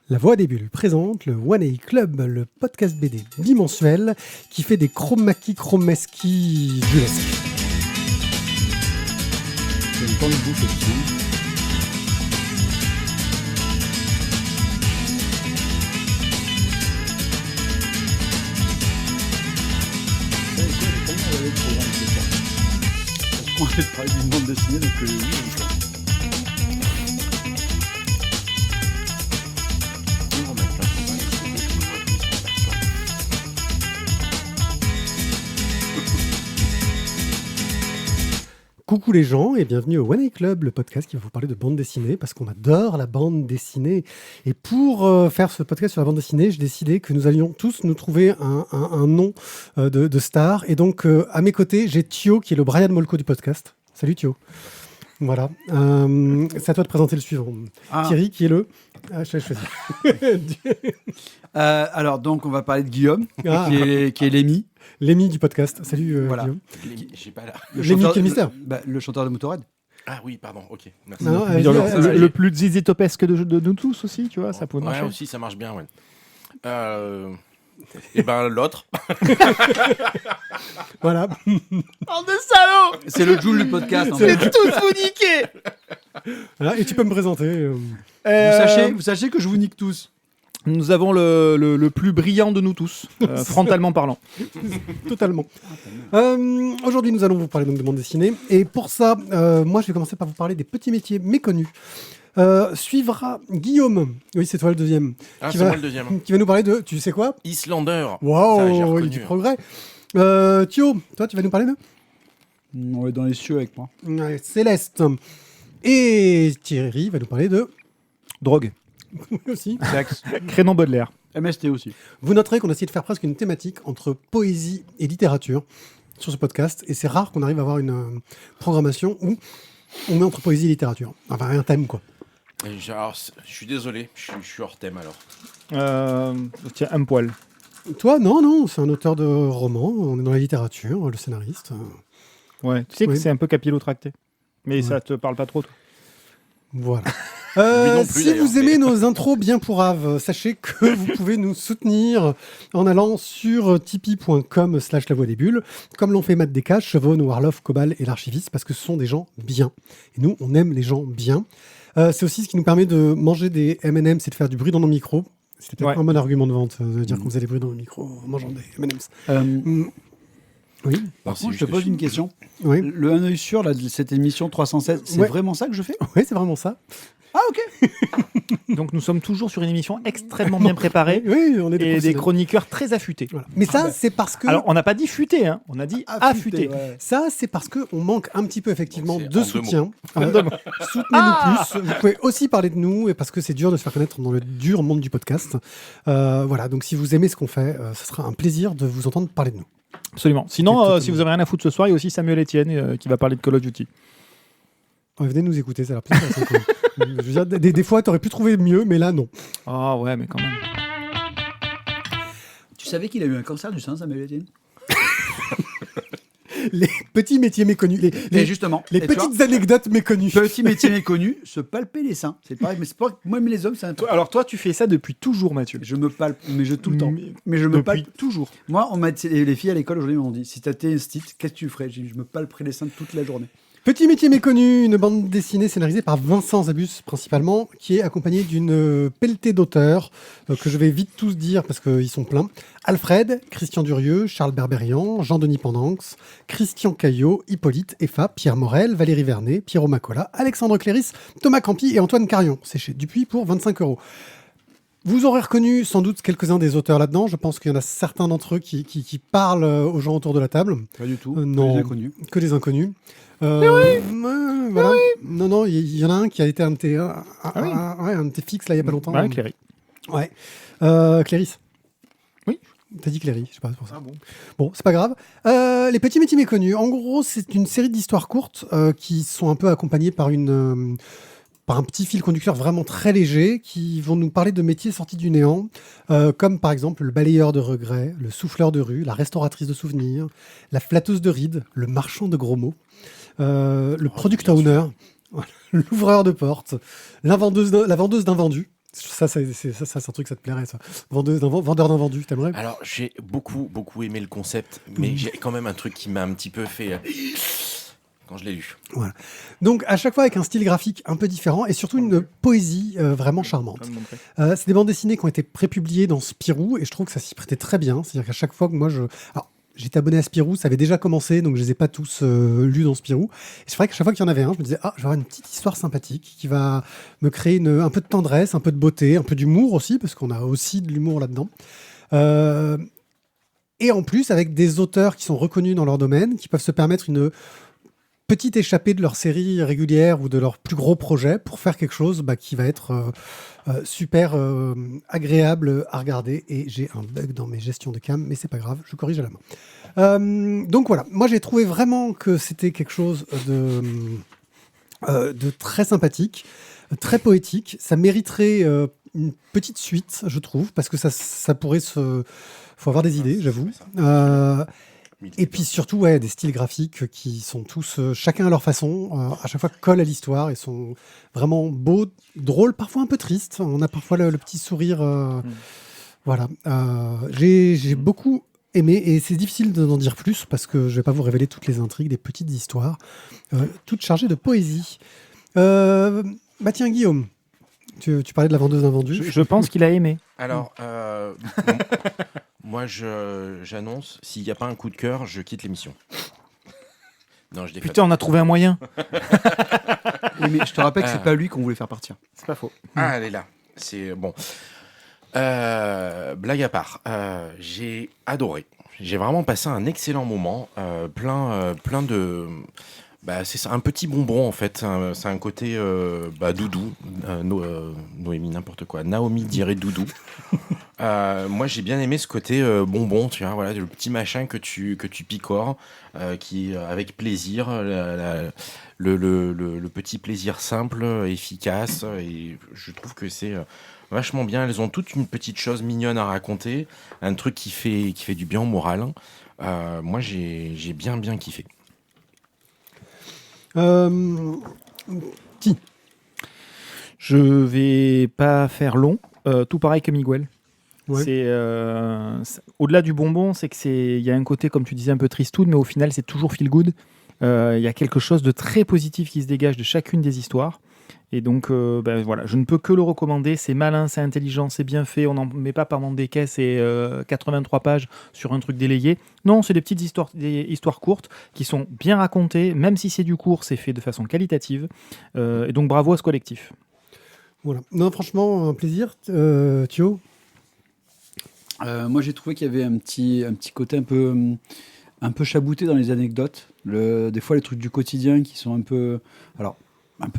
La Voix des Bulles présente le One A Club, le podcast BD bimensuel qui fait des chromesquis bullesques. J'ai une temps de bouffe dessus. On va parler d'une bande dessinée, donc oui, Coucou les gens et bienvenue au One A Club, le podcast qui va vous parler de bande dessinée parce qu'on adore la bande dessinée. Et pour faire ce podcast sur la bande dessinée, j'ai décidé que nous allions tous nous trouver un nom de star. Et donc à mes côtés, j'ai Thio qui est le Brian Molko du podcast. Salut Thio. Voilà. C'est à toi de présenter le suivant. Thierry qui est le... je vais choisir. alors donc on va parler de Guillaume, qui est Lémi. Lémi du podcast. Salut Voilà. Guillaume. J'ai pas là. Lémi, quel mystère. Le chanteur de Motorhead. Ah oui, pardon, ok, merci. Non, Le plus zizitopesque de nous tous aussi, tu vois, ça peut marcher. Ouais, aussi, ça marche bien, ouais. Et ben l'autre. Voilà. Oh de salaud. C'est le Joule du podcast. En fait. tous vous niquer. Voilà. Et tu peux me présenter. Vous sachez que je vous nique tous. Nous avons le plus brillant de nous tous, frontalement parlant. Totalement. Aujourd'hui, nous allons vous parler donc de bande dessinée. Et pour ça, moi, je vais commencer par vous parler des petits métiers méconnus. Suivra Guillaume. Oui, c'est toi le deuxième. Ah, qui c'est va, moi le deuxième. Qui va nous parler de... Tu sais quoi ? Islander. Ça, j'ai Waouh, reconnu. du progrès. Thio, toi, tu vas nous parler de On est dans les cieux avec moi. Céleste. Et Thierry va nous parler de... Drogue. aussi. Sexe. Crénon Baudelaire. MST aussi. Vous noterez qu'on a essayé de faire presque une thématique entre poésie et littérature sur ce podcast. Et c'est rare qu'on arrive à avoir une programmation où on met entre poésie et littérature. Enfin, un thème, quoi. Alors, je suis désolé, je suis hors thème alors. Tiens, un poil. Toi, non, c'est un auteur de roman. On est dans la littérature, le scénariste. Ouais. Tu sais que Oui. c'est un peu capillotracté. Mais Ouais. ça te parle pas trop, toi. Voilà. non plus, Si d'ailleurs, vous aimez mais- nos intros bien pourraves, sachez que vous pouvez nous soutenir en allant sur tipeee.com/la voix des bulles, comme l'ont fait Matt Descas, Chevonne, Warloff, Cobal et l'archiviste, parce que ce sont des gens bien. Et nous, on aime les gens bien. C'est aussi ce qui nous permet de manger des M&M's et de faire du bruit dans nos micros. C'était peut-être Ouais. un bon argument de vente, de dire qu'on faisait des bruits dans nos micros en mangeant des M&M's. Oui, Par c'est contre, je juste te pose que une question. oui. Le un œil sur là, de cette émission 316, c'est Ouais. vraiment ça que je fais? Oui, c'est vraiment ça. Ah ok. Donc nous sommes toujours sur une émission extrêmement bien préparée Oui, on est des et des professionnels. chroniqueurs très affûtés. Voilà. Mais ça, c'est parce que... Alors, on n'a pas dit futé, hein. On a dit affûté. Ouais. Ça, c'est parce qu'on manque un petit peu effectivement C'est de en soutien. Soutenez-nous plus. Vous pouvez aussi parler de nous, et parce que c'est dur de se faire connaître dans le dur monde du podcast. Voilà, donc si vous aimez ce qu'on fait, ce sera un plaisir de vous entendre parler de nous. Absolument. Sinon, C'est totalement- si vous avez rien à foutre ce soir, il y a aussi Samuel Etienne qui va parler de Call of Duty. Ouais, venez nous écouter, ça a l'air plus intéressant, quoi. Je veux dire, des fois, t'aurais pu trouver mieux, mais là, non. Ah ouais, mais quand même. Tu savais qu'il a eu un cancer du sein, Samuel Etienne? Les petits métiers méconnus, Et justement, les et tu vois, petites anecdotes méconnues. petit métier méconnu, se palper les seins. C'est pareil, mais c'est pas moi mais les hommes, c'est un peu. Alors toi, tu fais ça depuis toujours, Mathieu. Je me palpe, mais tout le temps. Mais je me Depuis palpe. toujours. Moi, les filles à l'école aujourd'hui m'ont dit, si t'étais un stit, qu'est-ce que tu ferais? J'ai dit, je me palperais les seins toute la journée. Petit métier méconnu, une bande dessinée scénarisée par Vincent Zabus principalement, qui est accompagnée d'une pelletée d'auteurs que je vais vite tous dire parce qu'ils sont pleins. Alfred, Christian Durieux, Charles Berberian, Jean-Denis Pendanx, Christian Caillot, Hippolyte, Effa, Pierre Morel, Valérie Vernet, Pierrot Macola, Alexandre Cléris, Thomas Campi et Antoine Carion. C'est chez Dupuis pour 25 €. Vous aurez reconnu sans doute quelques-uns des auteurs là-dedans. Je pense qu'il y en a certains d'entre eux qui parlent aux gens autour de la table. Pas du tout. Non. Les inconnus. Que des inconnus. Voilà. Non, il y en a un qui a été un de tes, un de tes fixes là il y a pas longtemps. Ouais, Cléry. Ouais. Cléris. Oui. T'as dit Cléry, je sais pas, c'est pour ça. Ah bon. Bon, c'est pas grave. Les petits métiers méconnus. En gros, c'est une série d'histoires courtes qui sont un peu accompagnées par par un petit fil conducteur vraiment très léger qui vont nous parler de métiers sortis du néant, comme par exemple le balayeur de regrets, le souffleur de rue, la restauratrice de souvenirs, la flatteuse de rides, le marchand de gros mots, le product owner, l'ouvreur de porte, la vendeuse d'invendus. Ça, c'est un truc, ça te plairait, ça. Vendeur d'invendus, t'aimerais? Alors, j'ai beaucoup aimé le concept, mais j'ai quand même un truc qui m'a un petit peu fait quand je l'ai lu. Voilà. Donc, à chaque fois avec un style graphique un peu différent et surtout une poésie vraiment charmante. C'est des bandes dessinées qui ont été prépubliées dans Spirou et je trouve que ça s'y prêtait très bien. C'est-à-dire qu'à chaque fois que moi Alors, j'étais abonné à Spirou, ça avait déjà commencé, donc je les ai pas tous lus dans Spirou. Et c'est vrai qu'à chaque fois qu'il y en avait un, je me disais, je vais avoir une petite histoire sympathique qui va me créer un peu de tendresse, un peu de beauté, un peu d'humour aussi, parce qu'on a aussi de l'humour là-dedans. Et en plus, avec des auteurs qui sont reconnus dans leur domaine, qui peuvent se permettre une petite échappée de leur série régulière ou de leur plus gros projet pour faire quelque chose qui va être super agréable à regarder. Et j'ai un bug dans mes gestions de cam, mais c'est pas grave, je corrige à la main. Donc voilà, moi j'ai trouvé vraiment que c'était quelque chose de très sympathique, très poétique. Ça mériterait une petite suite, je trouve, parce que ça pourrait se... faut avoir des idées, j'avoue. Et puis surtout, des styles graphiques qui sont tous, chacun à leur façon, à chaque fois collent à l'histoire et sont vraiment beaux, drôles, parfois un peu tristes. On a parfois le petit sourire. Voilà. J'ai beaucoup aimé et c'est difficile d'en dire plus parce que je ne vais pas vous révéler toutes les intrigues des petites histoires, toutes chargées de poésie. Tiens, Guillaume, tu parlais de la vendeuse invendue. Je pense qu'il a aimé. Alors, moi, j'annonce, s'il n'y a pas un coup de cœur, je quitte l'émission. Non, je défais. Putain, on a trouvé un moyen. Oui, mais je te rappelle que c'est pas lui qu'on voulait faire partir. C'est pas faux. Elle est là. C'est bon. Blague à part, j'ai adoré. J'ai vraiment passé un excellent moment, plein de... c'est un petit bonbon en fait, c'est un côté doudou, Noémie n'importe quoi, Naomi dirait doudou. Moi j'ai bien aimé ce côté bonbon, tu vois, voilà, le petit machin que tu picores, qui avec plaisir, le petit plaisir simple, efficace, et je trouve que c'est vachement bien. Elles ont toutes une petite chose mignonne à raconter, un truc qui fait du bien au moral. Moi j'ai bien kiffé. Qui Je vais pas faire long. Tout pareil que Miguel. Ouais. C'est au-delà du bonbon, c'est que il y a un côté, comme tu disais, un peu tristoun, mais au final, c'est toujours feel good. Il y a quelque chose de très positif qui se dégage de chacune des histoires. Et donc, voilà, je ne peux que le recommander. C'est malin, c'est intelligent, c'est bien fait. On n'en met pas par des caisses et 83 pages sur un truc délayé. Non, c'est des petites histoires courtes qui sont bien racontées. Même si c'est du court, c'est fait de façon qualitative. Et donc, bravo à ce collectif. Voilà. Non, franchement, un plaisir. Thio? Moi, j'ai trouvé qu'il y avait un petit côté un peu chabouté dans les anecdotes. Des fois, les trucs du quotidien qui sont un peu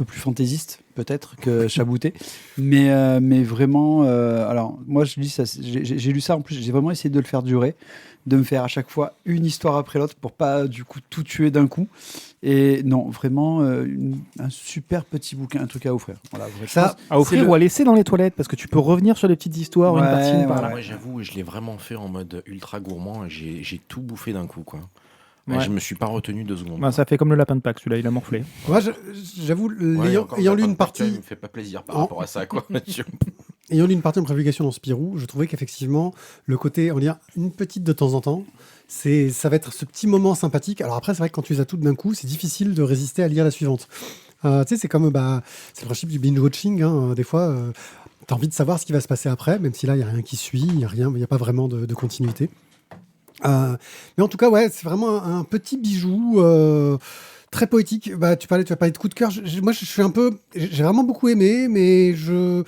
plus fantaisistes peut-être que chabouté, mais vraiment. Alors moi je dis ça, j'ai lu ça en plus, j'ai vraiment essayé de le faire durer, de me faire à chaque fois une histoire après l'autre pour pas du coup tout tuer d'un coup. Et non, vraiment un super petit bouquin, un truc à offrir. Voilà, ça à offrir ou à laisser dans les toilettes parce que tu peux revenir sur les petites histoires, une partie par là. Moi j'avoue, je l'ai vraiment fait en mode ultra gourmand. J'ai tout bouffé d'un coup quoi. Ouais. Je me suis pas retenu 2 secondes. Ça fait comme le lapin de Pâques, celui-là, il a morflé. Moi, j'avoue, ayant lu une partie... Il me fait pas plaisir par rapport à ça, quoi. Ayant lu une partie en prépublication dans Spirou, je trouvais qu'effectivement, le côté, on lire une petite de temps en temps, ça va être ce petit moment sympathique. Alors après, c'est vrai que quand tu les as toutes d'un coup, c'est difficile de résister à lire la suivante. Tu sais, c'est comme, c'est le principe du binge-watching, hein. Des fois, tu as envie de savoir ce qui va se passer après, même si là, il n'y a rien qui suit, il n'y a pas vraiment de continuité. Mais en tout cas, ouais, c'est vraiment un petit bijou très poétique. Tu vas parler de coup de cœur. Moi, je suis j'ai vraiment beaucoup aimé, mais je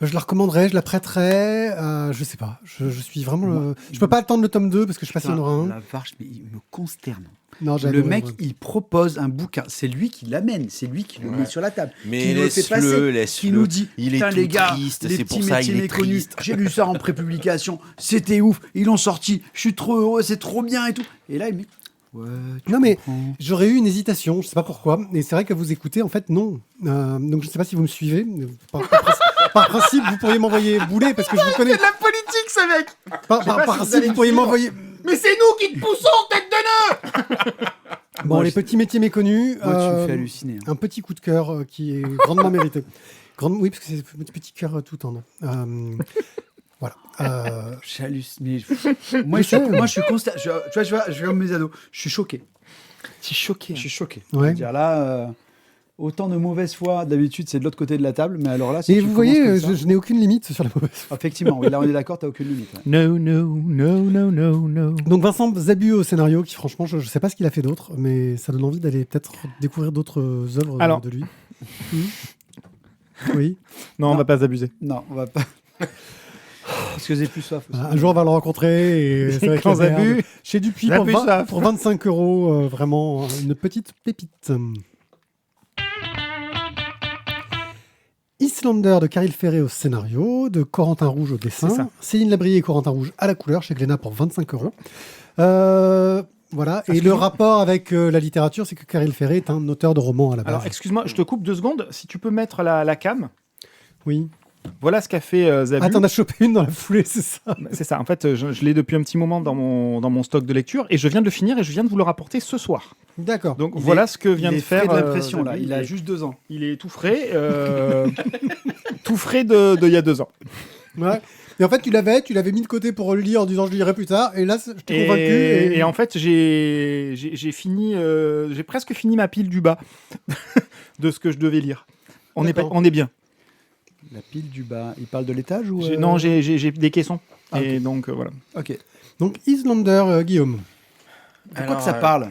la recommanderais, je la prêterais. Je sais pas. Je suis vraiment. Je peux pas attendre le tome 2 parce que je sais pas s'il y en aura un. La vache, mais il me consterne. Non, le mec, il propose un bouquin. C'est lui qui l'amène, c'est lui qui le met sur la table. Mais laisse-le. Qui nous dit, il est tout les gars, triste, les c'est petits pour ça il métiers est méconnus. triste. J'ai lu ça en prépublication, c'était ouf. Ils l'ont sorti, je suis trop heureux, c'est trop bien et tout. Et là, il me dit, ouais, non mais j'aurais eu une hésitation, je sais pas pourquoi. Et c'est vrai qu'à vous écouter, en fait, non. Donc je sais pas si vous me suivez. Par principe, vous pourriez m'envoyer bouler parce que je vous connais. c'est de la politique, ce mec. Par principe, vous pourriez m'envoyer. Mais c'est nous qui te poussons, tête de nœud. Bon, les petits métiers méconnus. Moi, tu me fais halluciner. Un petit coup de cœur qui est grandement mérité. Oui, parce que c'est un petit cœur tout tendre. Voilà. J'hallucine. Moi, je suis constat. Tu vois, je vais mes ados. Je suis choqué. C'est choqué. Je suis choqué. Ouais. Je veux dire, là, autant de mauvaise foi, d'habitude, c'est de l'autre côté de la table. Mais alors là, si Et tu vous commences voyez, comme ça- je n'ai aucune limite sur la mauvaise foi. Effectivement, oui, là, on est d'accord, t'as aucune limite. Ouais. No, no, no, no, no, no. Donc Vincent Zabu au scénario, qui franchement, je ne sais pas ce qu'il a fait d'autre, mais ça donne envie d'aller peut-être découvrir d'autres œuvres Alors. de lui. Oui. Non, on va pas s'abuser. Non, on va pas. Parce que j'ai plus soif aussi. Un jour, on va le rencontrer. Et c'est vrai Quand qu'il a l'air Zabu, de- Chez Dupuis, il a pour, plus soif. pour 25 €, vraiment une petite pépite. Islander de Caril Ferré au scénario, de Corentin Rouge au C'est ça. dessin, Céline Labrier et Corentin Rouge à la couleur chez Glénat pour 25 €. Voilà. Et le Excuse-moi. rapport avec la littérature, c'est que Caril Ferré est un auteur de romans à la base. Alors, excuse-moi, je te coupe 2 secondes. Si tu peux mettre la cam. Oui. Voilà ce qu'a fait Zabu. Ah, t'en as chopé une dans la foulée, c'est ça. C'est ça. En fait, je l'ai depuis un petit moment dans mon stock de lecture et je viens de le finir et je viens de vous le rapporter ce soir. D'accord. Donc Il voilà est- ce que vient il de est frais faire. de l'impression, là. Zabu. Il a juste 2 ans. Il est tout frais. Tout frais de il y a 2 ans. Ouais. Et en fait, tu l'avais mis de côté pour le lire en disant je le lirai plus tard. Et là, je t'ai convaincu. Et en fait, j'ai fini, j'ai presque fini ma pile du bas de ce que je devais lire. On est bien. La pile du bas. Il parle de l'étage ou Non, j'ai des caissons. Ah, Et donc voilà. Ok. Donc, Islander, Guillaume. De quoi Alors, que ça parle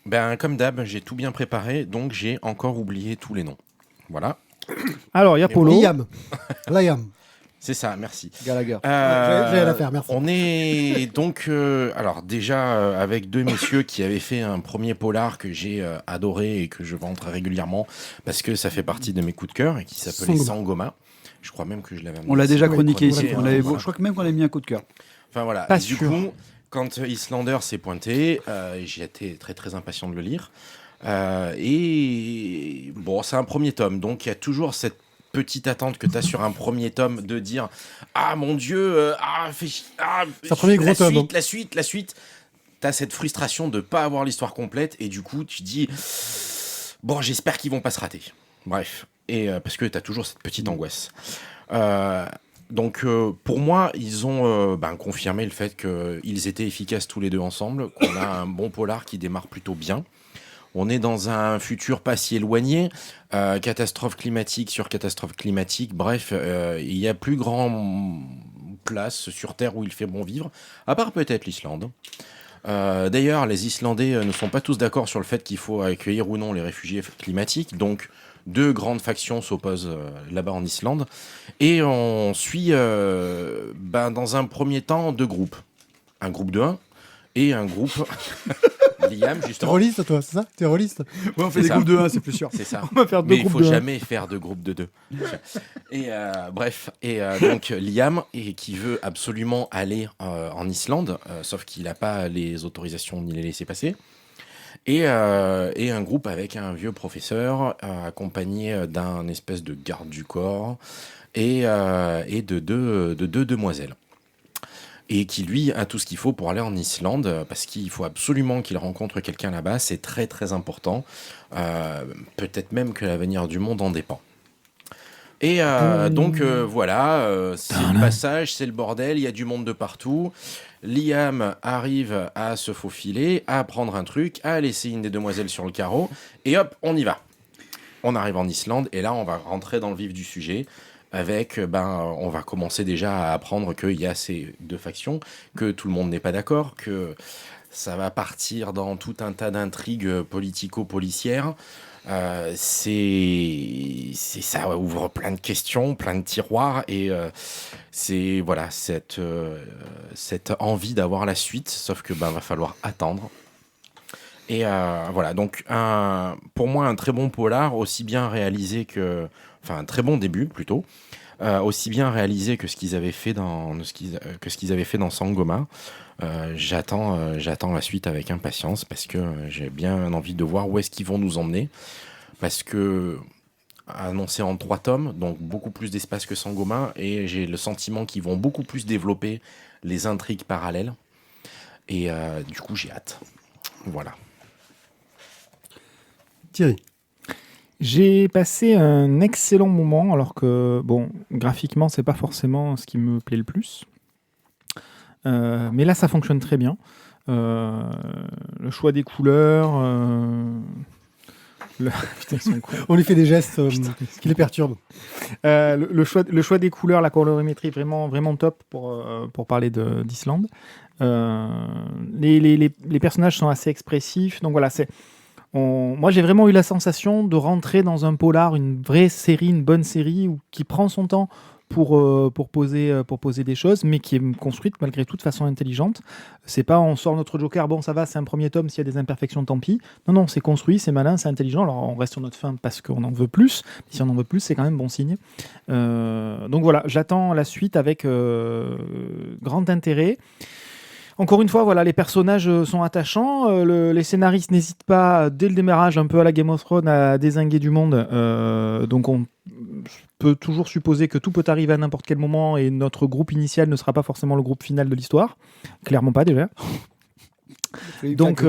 Ben, comme d'hab, j'ai tout bien préparé, donc j'ai encore oublié tous les noms. Voilà, Alors, il y a Mais Polo. Liam. Liam. c'est ça, merci. Gallagher. J'allais la faire, merci. On est donc, alors déjà avec deux messieurs qui avaient fait un premier polar que j'ai adoré et que je vends très régulièrement parce que ça fait partie de mes coups de cœur et qui s'appelait Sangoma. Sangoma. Je crois même que je l'avais. On l'a déjà Oui, chroniqué on ici. l'a On l'avait- Voilà. Je crois que même qu'on a mis un coup de cœur. Enfin voilà. Pas Et du sûr. coup, quand Islander s'est pointé, j'étais très très impatient de le lire. Et bon, c'est un premier tome, donc il y a toujours cette petite attente que tu as sur un premier tome de dire ah mon dieu, C'est un premier gros tome, suite, la suite. Tu as cette frustration de pas avoir l'histoire complète et du coup tu dis bon, j'espère qu'ils vont pas se rater. Bref, et parce que tu as toujours cette petite angoisse. Donc pour moi, ils ont confirmé le fait qu'ils étaient efficaces tous les deux ensemble, qu'on a un bon polar qui démarre plutôt bien. On est dans un futur pas si éloigné, catastrophe climatique sur catastrophe climatique, bref, il y a plus grand place sur Terre où il fait bon vivre, à part peut-être l'Islande. D'ailleurs, les Islandais ne sont pas tous d'accord sur le fait qu'il faut accueillir ou non les réfugiés climatiques, donc deux grandes factions s'opposent là-bas en Islande, et on suit dans un premier temps deux groupes. Un groupe de 1 et un groupe... Liam, T'es justement. rôliste, toi, c'est ça? T'es rôliste? Ouais, on fait des groupes de 1, c'est plus sûr. C'est ça. On va faire 2 Mais il groupes faut de un. jamais faire de groupe de 2. Et bref, et donc Liam, et qui veut absolument aller en Islande, sauf qu'il n'a pas les autorisations ni les laissez-passer. Et un groupe avec un vieux professeur, accompagné d'un espèce de garde du corps, et de deux demoiselles. Et qui, lui, a tout ce qu'il faut pour aller en Islande, parce qu'il faut absolument qu'il rencontre quelqu'un là-bas, c'est très très important, peut-être même que l'avenir du monde en dépend. Et donc voilà, c'est le passage, c'est le bordel, il y a du monde de partout. Liam arrive à se faufiler, à prendre un truc, à laisser une des demoiselles sur le carreau, et hop, on y va. On arrive en Islande, et là on va rentrer dans le vif du sujet. Avec, on va commencer déjà à apprendre qu'il y a ces deux factions, que tout le monde n'est pas d'accord, que ça va partir dans tout un tas d'intrigues politico-policières. Ça ouvre plein de questions, plein de tiroirs, et c'est voilà cette envie d'avoir la suite, sauf que va falloir attendre. Et voilà, donc pour moi un très bon polar, aussi bien réalisé que... Enfin, un très bon début, plutôt. Aussi bien réalisé que ce qu'ils avaient fait dans Sangoma. J'attends la suite avec impatience parce que j'ai bien envie de voir où est-ce qu'ils vont nous emmener. Parce que annoncé en 3 tomes, donc beaucoup plus d'espace que Sangoma, et j'ai le sentiment qu'ils vont beaucoup plus développer les intrigues parallèles. Et du coup, j'ai hâte. Voilà. Thierry. J'ai passé un excellent moment, alors que, bon, graphiquement, c'est pas forcément ce qui me plaît le plus. Mais là, ça fonctionne très bien. Le choix des couleurs... Putain, ils sont cons. On lui fait des gestes qui les perturbent. Le choix des couleurs, la colorimétrie, vraiment, vraiment top pour parler d'Islande. Les personnages sont assez expressifs. Donc voilà, moi, j'ai vraiment eu la sensation de rentrer dans un polar, une vraie série, une bonne série qui prend son temps pour poser des choses, mais qui est construite malgré tout de façon intelligente. C'est pas on sort notre Joker, bon ça va, c'est un premier tome, s'il y a des imperfections, tant pis. Non, c'est construit, c'est malin, c'est intelligent. Alors on reste sur notre fin parce qu'on en veut plus. Si on en veut plus, c'est quand même bon signe. Donc voilà, j'attends la suite avec grand intérêt. Encore une fois, voilà, les personnages sont attachants. Les scénaristes n'hésitent pas, dès le démarrage, un peu à la Game of Thrones, à dézinguer du monde. Donc on peut toujours supposer que tout peut arriver à n'importe quel moment et notre groupe initial ne sera pas forcément le groupe final de l'histoire. Clairement pas, déjà. Donc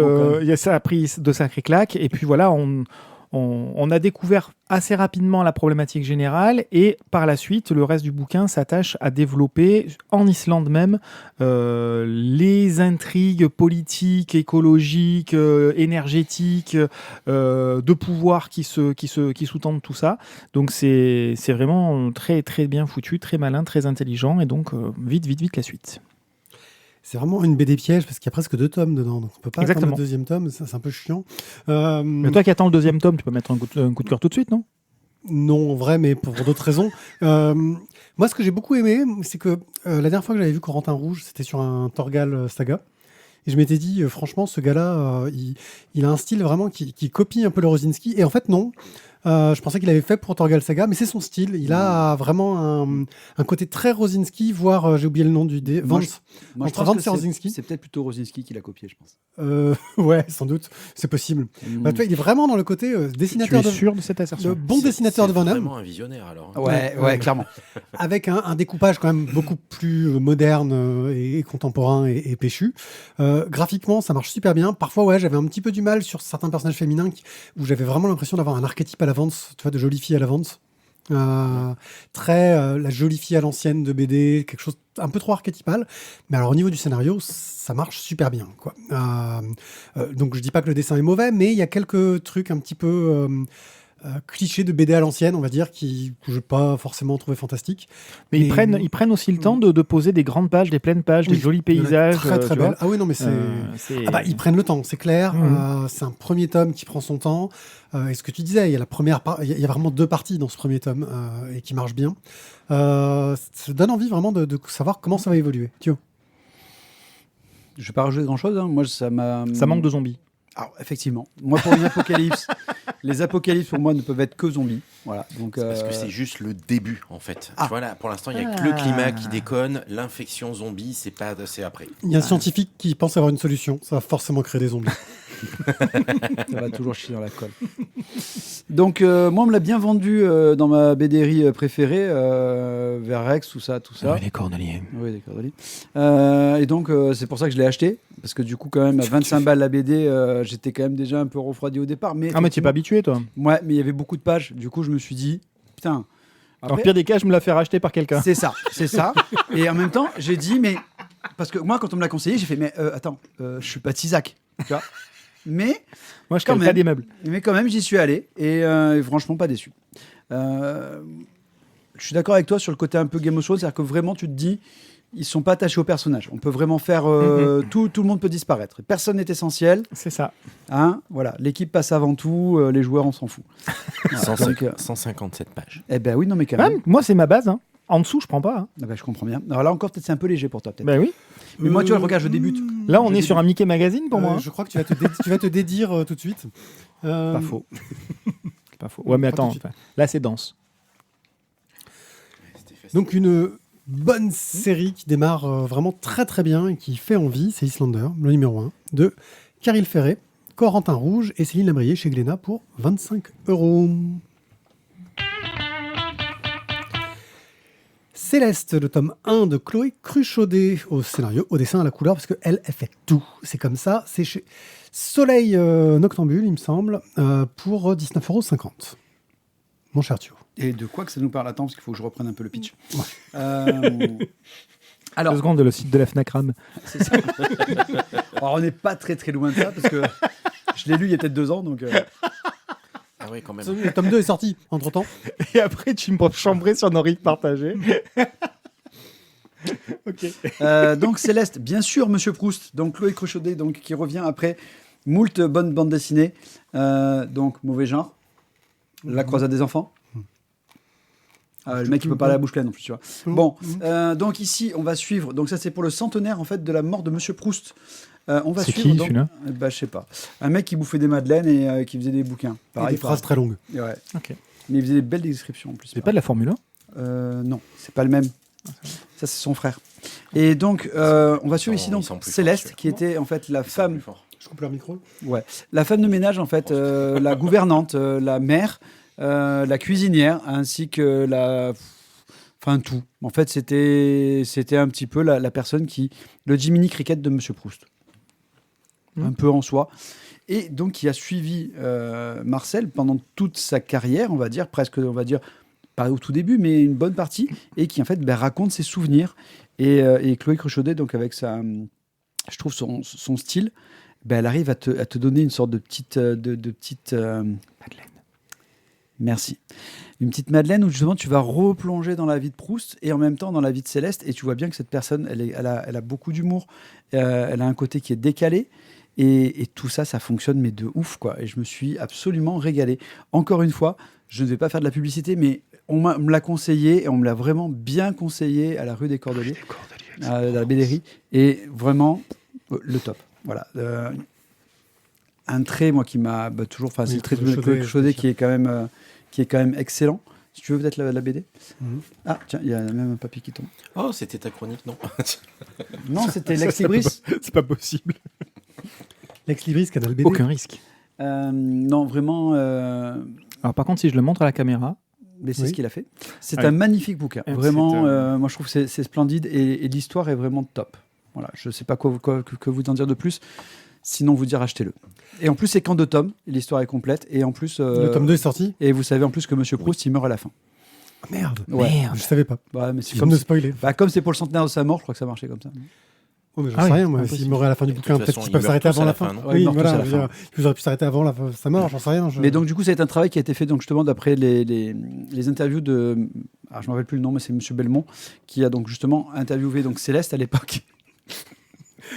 ça a pris de sacrés claques. Et puis voilà, on a découvert assez rapidement la problématique générale et par la suite, le reste du bouquin s'attache à développer en Islande même les intrigues politiques, écologiques, énergétiques, de pouvoir qui sous-tendent tout ça. Donc c'est vraiment très, très bien foutu, très malin, très intelligent et donc vite la suite. C'est vraiment une BD piège parce qu'il y a presque 2 tomes dedans. Donc on peut pas attendre Exactement. le deuxième tome, ça, c'est un peu chiant. Mais toi qui attends le deuxième tome, tu peux mettre un coup de cœur tout de suite, non ? Non, en vrai, mais pour d'autres raisons. Moi, ce que j'ai beaucoup aimé, c'est que la dernière fois que j'avais vu Corentin Rouge, c'était sur un Torgal Saga. Et je m'étais dit, franchement, ce gars-là, il a un style vraiment qui copie un peu le Rosinski. Et en fait, non. Je pensais qu'il avait fait pour Torgal Saga, mais c'est son style. Il a vraiment un côté très Rosinski, voire, j'ai oublié le nom du Vance. Moi, je Entre pense Vance que et Rosinski. c'est peut-être plutôt Rosinski qui l'a copié, je pense. Ouais, sans doute, c'est possible. Bah, tu vois, il est vraiment dans le côté Tu dessinateur es sûr de cette de assertion ? bon dessinateur de Van C'est Damme, vraiment un visionnaire alors. Ouais, clairement. avec un découpage quand même beaucoup plus moderne et contemporain et péchu. Graphiquement, ça marche super bien. Parfois, ouais, j'avais un petit peu du mal sur certains personnages féminins où j'avais vraiment l'impression d'avoir un archétype à la Vance, tu vois, de jolie fille à la Vance. Très la jolie fille à l'ancienne de BD, quelque chose un peu trop archétypal. Mais alors au niveau du scénario, ça marche super bien, quoi. Donc je dis pas que le dessin est mauvais, mais il y a quelques trucs un petit peu clichés de BD à l'ancienne, on va dire, que je n'ai pas forcément trouvé fantastiques. Mais ils prennent aussi le temps de poser des grandes pages, des pleines pages, des Oui, jolis il y en a paysages. très très tu belle. vois. Ah oui, non, mais c'est. Ah bah, ils prennent le temps, c'est clair. C'est un premier tome qui prend son temps. Et ce que tu disais, il y a la première il y a vraiment 2 parties dans ce premier tome et qui marchent bien. Ça donne envie vraiment de savoir comment ça va évoluer. Thio. Je vais pas rajouter grand-chose. Hein. Moi, ça m'a... Ça manque de zombies. Alors, effectivement. Moi, pour une apocalypse, les apocalypses, pour moi, ne peuvent être que zombies. Voilà. Donc, C'est parce que c'est juste le début en fait. Ah. Tu vois là, pour l'instant, il y a que le climat qui déconne, l'infection zombie, c'est après. Il y a un scientifique qui pense avoir une solution. Ça va forcément créer des zombies. ça va toujours chier dans la colle. Donc, moi, on me l'a bien vendu dans ma BDerie préférée, vers Rex, tout ça. Oui, les cordeliers. Oui, des cordeliers. Et donc, c'est pour ça que je l'ai acheté. Parce que du coup, quand même, à 25 balles la BD, j'étais quand même déjà un peu refroidi au départ. Mais Ah, mais tu n'es pas habitué, toi. ouais, mais il y avait beaucoup de pages. Du coup, je me suis dit, putain. Dans le pire des cas, je me la fais racheter par quelqu'un. C'est ça. Et en même temps, j'ai dit, mais. Parce que moi, quand on me l'a conseillé, j'ai fait, mais attends, je suis pas Tizak. Tu vois. Mais. Moi, je quand calme même. pas des meubles. Mais quand même, j'y suis allé. Et franchement, pas déçu. Je suis d'accord avec toi sur le côté un peu Game of Thrones. C'est-à-dire que vraiment, tu te dis. Ils ne sont pas attachés au personnage. On peut vraiment faire... tout le monde peut disparaître. Personne n'est essentiel. C'est ça. Hein, voilà. L'équipe passe avant tout. Les joueurs, on s'en fout. Voilà. 157 pages. Eh ben oui, non, mais quand même. Moi, c'est ma base. Hein. En dessous, je prends pas. Hein. Ah ben, je comprends bien. Alors là encore, peut-être c'est un peu léger pour toi. Peut-être. Ben oui. Mais moi, tu vois, regarde, je débute. Là, on est sur un Mickey Magazine pour moi. Hein. Je crois que tu vas te dédire tout de suite. Pas faux. Pas faux. Ouais, mais Pas tout attends. de suite. Là, c'est dense. Donc une bonne série qui démarre vraiment très très bien et qui fait envie, c'est Islander, le numéro 1, de Caril Ferret, Corentin Rouge et Céline Labrier chez Glénat pour 25 €. Céleste, le tome 1 de Chloé Cruchaudet au scénario, au dessin, à la couleur, parce qu'elle fait tout. C'est comme ça, c'est chez Soleil Noctambule, il me semble, pour 19,50 €. mon cher Thio. Et de quoi que ça nous parle? Attends, parce qu'il faut que je reprenne un peu le pitch. Alors, 2 secondes, le site de la Fnac Ram. C'est ça. Alors, on n'est pas très très loin de ça, parce que je l'ai lu il y a peut-être 2 ans, donc... Ah oui, quand même. Le tome 2 est sorti entre-temps. Et après, tu me chambrer sur nos rives partagées. Ok. Donc Céleste, bien sûr, Monsieur Proust, donc Chloé Cruchaudet, donc qui revient après moult bonnes bandes dessinées, donc Mauvais genre, La croisade des enfants. Le mec il peut parler à la bouche pleine en plus, tu vois. Bon, donc ici on va suivre. Donc ça c'est pour le centenaire en fait de la mort de Monsieur Proust. On va C'est suivre. qui, donc, celui-là? je sais pas. Un mec qui bouffait des madeleines et qui faisait des bouquins. Et des phrases très longues. Ouais. Ok. Mais il faisait des belles descriptions en plus. C'est pas de la Formule 1? Non, c'est pas le même. Ça, c'est son frère. Et donc, on va suivre ici donc Céleste, qui était en fait la femme. Je coupe leur micro. Ouais, la femme de ménage en fait, la gouvernante, la mère, la cuisinière, ainsi que la. Enfin, tout. En fait, c'était un petit peu la personne qui. Le Jiminy Cricket de Monsieur Proust. Un peu en soi. Et donc, qui a suivi Marcel pendant toute sa carrière, on va dire, presque, on va dire. Pas au tout début, mais une bonne partie, et qui en fait raconte ses souvenirs. Et Chloé Cruchaudet, donc avec je trouve son style, elle arrive à te donner une sorte de petite Madeleine. Merci. Une petite Madeleine où justement tu vas replonger dans la vie de Proust et en même temps dans la vie de Céleste, et tu vois bien que cette personne, elle a beaucoup d'humour, elle a un côté qui est décalé. Et tout ça, ça fonctionne, mais de ouf, quoi. Et je me suis absolument régalé. Encore une fois, je ne vais pas faire de la publicité, mais on me l'a conseillé, et on me l'a vraiment bien conseillé à la rue des Cordeliers, à la Bédérie. Et vraiment, le top. Voilà. Un trait, moi, qui m'a toujours... Enfin, c'est le trait de Chloé Cruchaudet qui est quand même excellent. Si tu veux peut-être la BD. Ah, tiens, il y a même un papier qui tombe. Oh, c'était ta chronique, non? Non, c'était Lex Libris. C'est pas possible. Lex Libris, Canal BD. Aucun risque. Non, vraiment... Alors par contre, si je le montre à la caméra... Mais c'est ce qu'il a fait. C'est Ah un oui. magnifique bouquin. Vraiment, moi je trouve que c'est splendide, et l'histoire est vraiment top. Voilà, je ne sais pas que vous en dire de plus, sinon vous dire achetez-le. Et en plus, c'est qu'en 2 tomes, l'histoire est complète, et en plus... Le tome 2 est sorti. Et vous savez en plus que Monsieur Proust, il meurt à la fin. Ah, merde. Ouais. Je savais pas. Ouais, mais c'est Comme de spoiler. comme c'est pour le centenaire de sa mort, je crois que ça marchait comme ça. Oh, mais j'en Ah sais oui, rien, moi. impossible. S'il mourait à la fin du De bouquin, toute peut-être façon, qu'ils ils peuvent meurent s'arrêter tous avant à la la fin. fin, non? Ouais, ils meurent tous à la je veux fin. dire, ils auraient pu s'arrêter avant sa mort, j'en sais rien. Mais donc du coup, ça a été un travail qui a été fait donc justement d'après les interviews de... Alors, je ne me rappelle plus le nom, mais c'est Monsieur Belmont qui a donc justement interviewé donc Céleste à l'époque.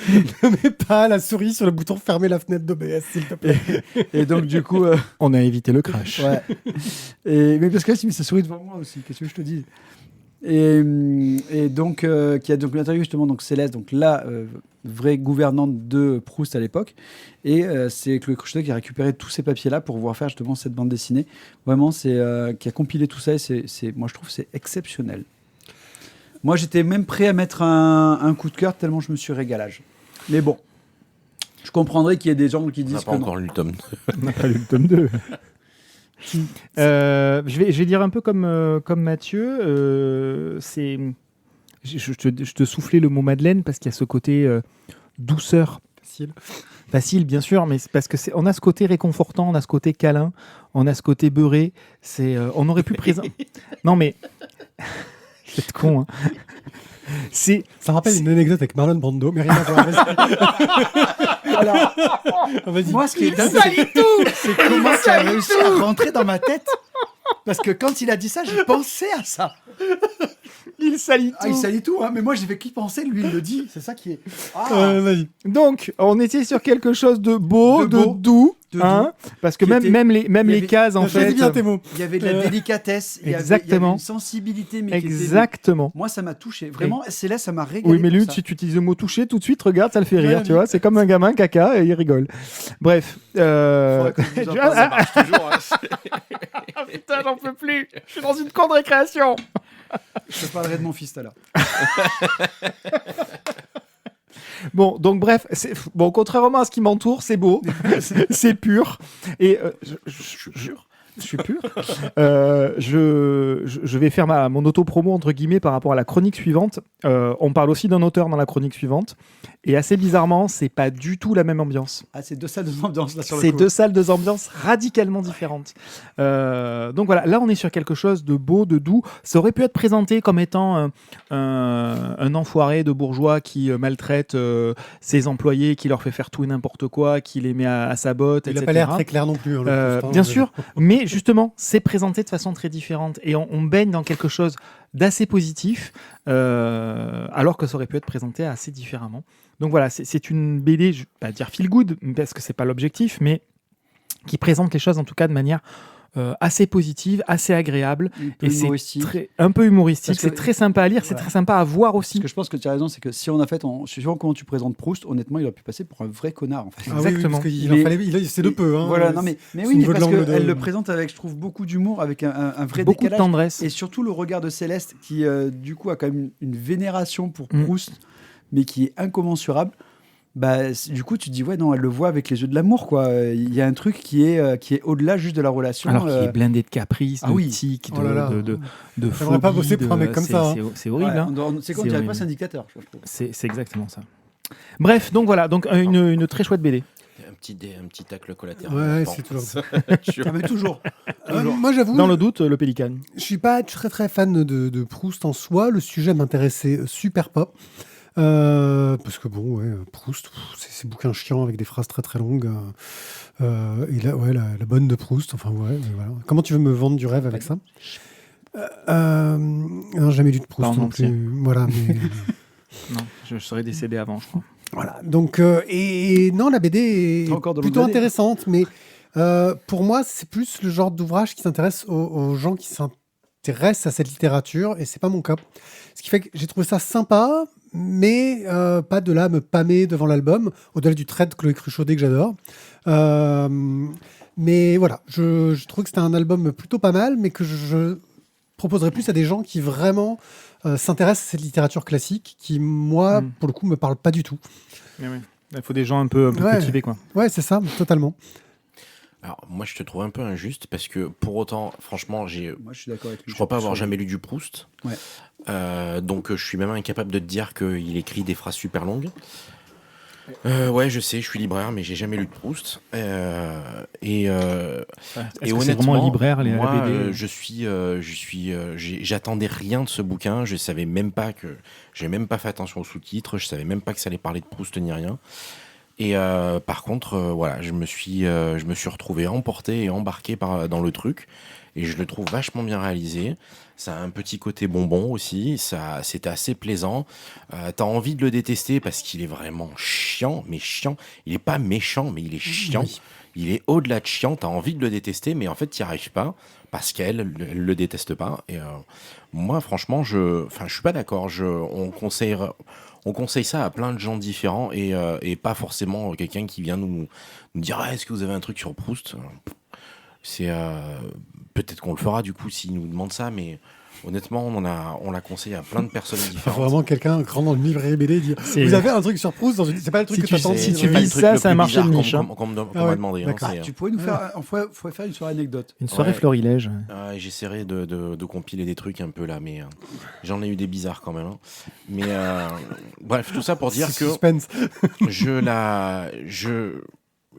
Ne mets pas la souris sur le bouton fermer la fenêtre d'OBS, s'il te plaît. Et donc du coup... On a évité le crash. Ouais. Mais parce que là, tu mets sa souris devant moi aussi, qu'est-ce que je te dis? Et donc, qui a donc interviewé justement donc Céleste, donc la vraie gouvernante de Proust à l'époque. Et c'est Chloé Cruchaudet qui a récupéré tous ces papiers-là pour pouvoir faire justement cette bande dessinée. Vraiment, qui a compilé tout ça, et moi je trouve que c'est exceptionnel. Moi, j'étais même prêt à mettre un coup de cœur tellement je me suis régalage. Mais bon, je comprendrais qu'il y ait des gens qui On n'a disent pas que encore non. lu le tome 2. On n'a pas lu le tome 2. Je vais dire un peu comme Mathieu. Je te soufflais le mot Madeleine parce qu'il y a ce côté douceur. Facile, bien sûr, mais c'est parce que on a ce côté réconfortant, on a ce côté câlin, on a ce côté beurré. On aurait pu présenter. Non mais c'est con. Hein. Ça rappelle une anecdote avec Marlon Brando, mais rien à voir. Alors, Vas-y. moi, ce qui est dingue, c'est comment ça a réussi à rentrer dans ma tête. Parce que quand il a dit ça, j'ai pensé à ça. Il salit tout. Ah, il salit tout, hein, mais moi, j'ai fait qu'y penser. Lui, il le dit. C'est ça qui est. Ah. Vas-y. Donc, on était sur quelque chose de beau, De beau, doux, de hein, parce que Qui était- même les il y avait- cases, en Choisis fait... bien tes mots. Il y avait de la délicatesse, il y avait Exactement. une sensibilité, mais qui était... Exactement. Moi, ça m'a touché. Vraiment, Céleste, ça m'a régalé. Oui, mais lui, pour ça. si tu utilises le mot toucher, tout de suite, regarde, ça le fait Ouais, rire, oui. tu vois. C'est comme un gamin caca et il rigole. Bref. Faudrait que je vous en parle, ça marche toujours. Ah putain, j'en peux plus. Je suis dans une cour de récréation. Je te parlerai de mon fils tout à l'heure. Bon, donc bref, contrairement à ce qui m'entoure, c'est beau, c'est pur. Et je Je suis pur. Je vais faire mon auto-promo entre guillemets par rapport à la chronique suivante. On parle aussi d'un auteur dans la chronique suivante. Et assez bizarrement, c'est pas du tout la même ambiance. Ah, c'est deux salles de ambiance là sur le C'est coup. deux salles, deux ambiances radicalement différentes. Donc voilà, là on est sur quelque chose de beau, de doux. Ça aurait pu être présenté comme étant un enfoiré de bourgeois qui maltraite ses employés, qui leur fait faire tout et n'importe quoi, qui les met à sa botte, Il etc. n'a pas l'air très clair non plus. Hein, le Proust, hein, Bien sûr, mais justement, c'est présenté de façon très différente et on baigne dans quelque chose d'assez positif, alors que ça aurait pu être présenté assez différemment. Donc voilà, c'est une BD, je ne vais pas dire feel good, parce que c'est pas l'objectif, mais qui présente les choses en tout cas de manière assez positive, assez agréable, Un peu et c'est humoristique. un peu humoristique. Parce que- C'est très sympa à lire, c'est Ouais. très sympa à voir aussi. Ce que je pense que tu as raison, c'est que si on a fait, suivant comment tu présentes Proust, honnêtement, il aurait pu passer pour un vrai connard en fait. Ah oui, oui, Exactement. parce qu'il Il en est- fallait, c'est de peu. Hein, Voilà, non mais c'est oui, au mais niveau de parce l'angle qu'elle de- le présente avec, je trouve, beaucoup d'humour, avec un vrai Beaucoup de décalage. tendresse. Et surtout le regard de Céleste qui, du coup, a quand même une vénération pour Mm. Proust, mais qui est incommensurable. Bah, du coup, tu te dis, ouais, non, elle le voit avec les yeux de l'amour, quoi. Il y a un truc qui est au-delà juste de la relation. Alors qu'il est blindé de caprices, ah de oui. tics, Oh là là. de J'aimerais pas phobie, bosser pour un mec comme ça, hein. C'est horrible. hein. C'est quoi, C'est on dirait horrible. presque un dictateur, je trouve. C'est exactement ça. Bref, donc voilà, donc une très chouette BD. Un petit tacle collatéral. Ouais, Bon. c'est toujours ça. Ah, mais toujours. Moi, j'avoue, Dans le doute, le pélican. je suis pas très très fan de Proust en soi. Le sujet m'intéressait super pas. Parce que bon, ouais, Proust, c'est ces bouquins chiants avec des phrases très très longues. Et là, ouais, la bonne de Proust. Enfin, ouais, mais voilà. Comment tu veux me vendre du rêve avec ça non, jamais lu de Proust Pas en non entier. plus. Voilà, mais Non, je serais décédé avant, je crois. voilà. Donc, et non, la BD est Encore de plutôt longues années. intéressante, mais pour moi, c'est plus le genre d'ouvrage qui s'intéresse aux gens qui s'intéressent à cette littérature, et c'est pas mon cas. Ce qui fait que j'ai trouvé ça sympa, mais pas de là à me pâmer devant l'album, au-delà du trait de Chloé Cruchaudet que j'adore. Mais voilà, je trouve que c'était un album plutôt pas mal, mais que je proposerais plus à des gens qui vraiment s'intéressent à cette littérature classique, qui, moi, pour le coup, me parle pas du tout. Mais oui. Il faut des gens un peu Ouais. cultivés, quoi. Ouais, c'est ça, totalement. Alors, moi, je te trouve un peu injuste parce que pour autant, franchement, Moi, je suis d'accord avec lui. je crois pas avoir jamais lu du Proust. Ouais. Donc, je suis même incapable de te dire qu'il écrit des phrases super longues. Ouais, je sais, je suis libraire, mais j'ai jamais lu de Proust. Est-ce Et que c'est vraiment honnêtement, libraire, les moi, BD j'attendais rien de ce bouquin. Je savais même pas j'ai même pas fait attention aux sous-titres. Je savais même pas que ça allait parler de Proust ni rien. Et par contre, voilà, je me suis retrouvé emporté et embarqué dans le truc. Et je le trouve vachement bien réalisé. Ça a un petit côté bonbon aussi. C'était assez plaisant. T'as envie de le détester parce qu'il est vraiment chiant, mais chiant. Il est pas méchant, mais il est chiant. Oui. Il est au-delà de chiant. T'as envie de le détester, mais en fait, t'y arrives pas parce qu'elle le déteste pas. Et moi, franchement, je suis pas d'accord. On conseille ça à plein de gens différents et pas forcément quelqu'un qui vient nous dire ah, est-ce que vous avez un truc sur Proust. C'est peut-être qu'on le fera du coup s'il nous demande ça, mais honnêtement, on l'a conseillé à plein de personnes Faut différentes. vraiment quelqu'un grand dans le livre BD et dire C'est- vous avez un truc sur Proust c'est pas le truc Si que tu t'attends. sais- si tu pas le vises truc ça, le c'est un plus marché de bizarre niche, hein. qu'on Ah m'a ouais, demandé. hein, d'accord. c'est- Tu pourrais nous faire, on pourrait faire une soirée anecdote. Une soirée Ouais. florilège. J'essaierai de compiler des trucs un peu là, mais j'en ai eu des bizarres quand même. hein. Mais bref, tout ça pour dire que Suspense.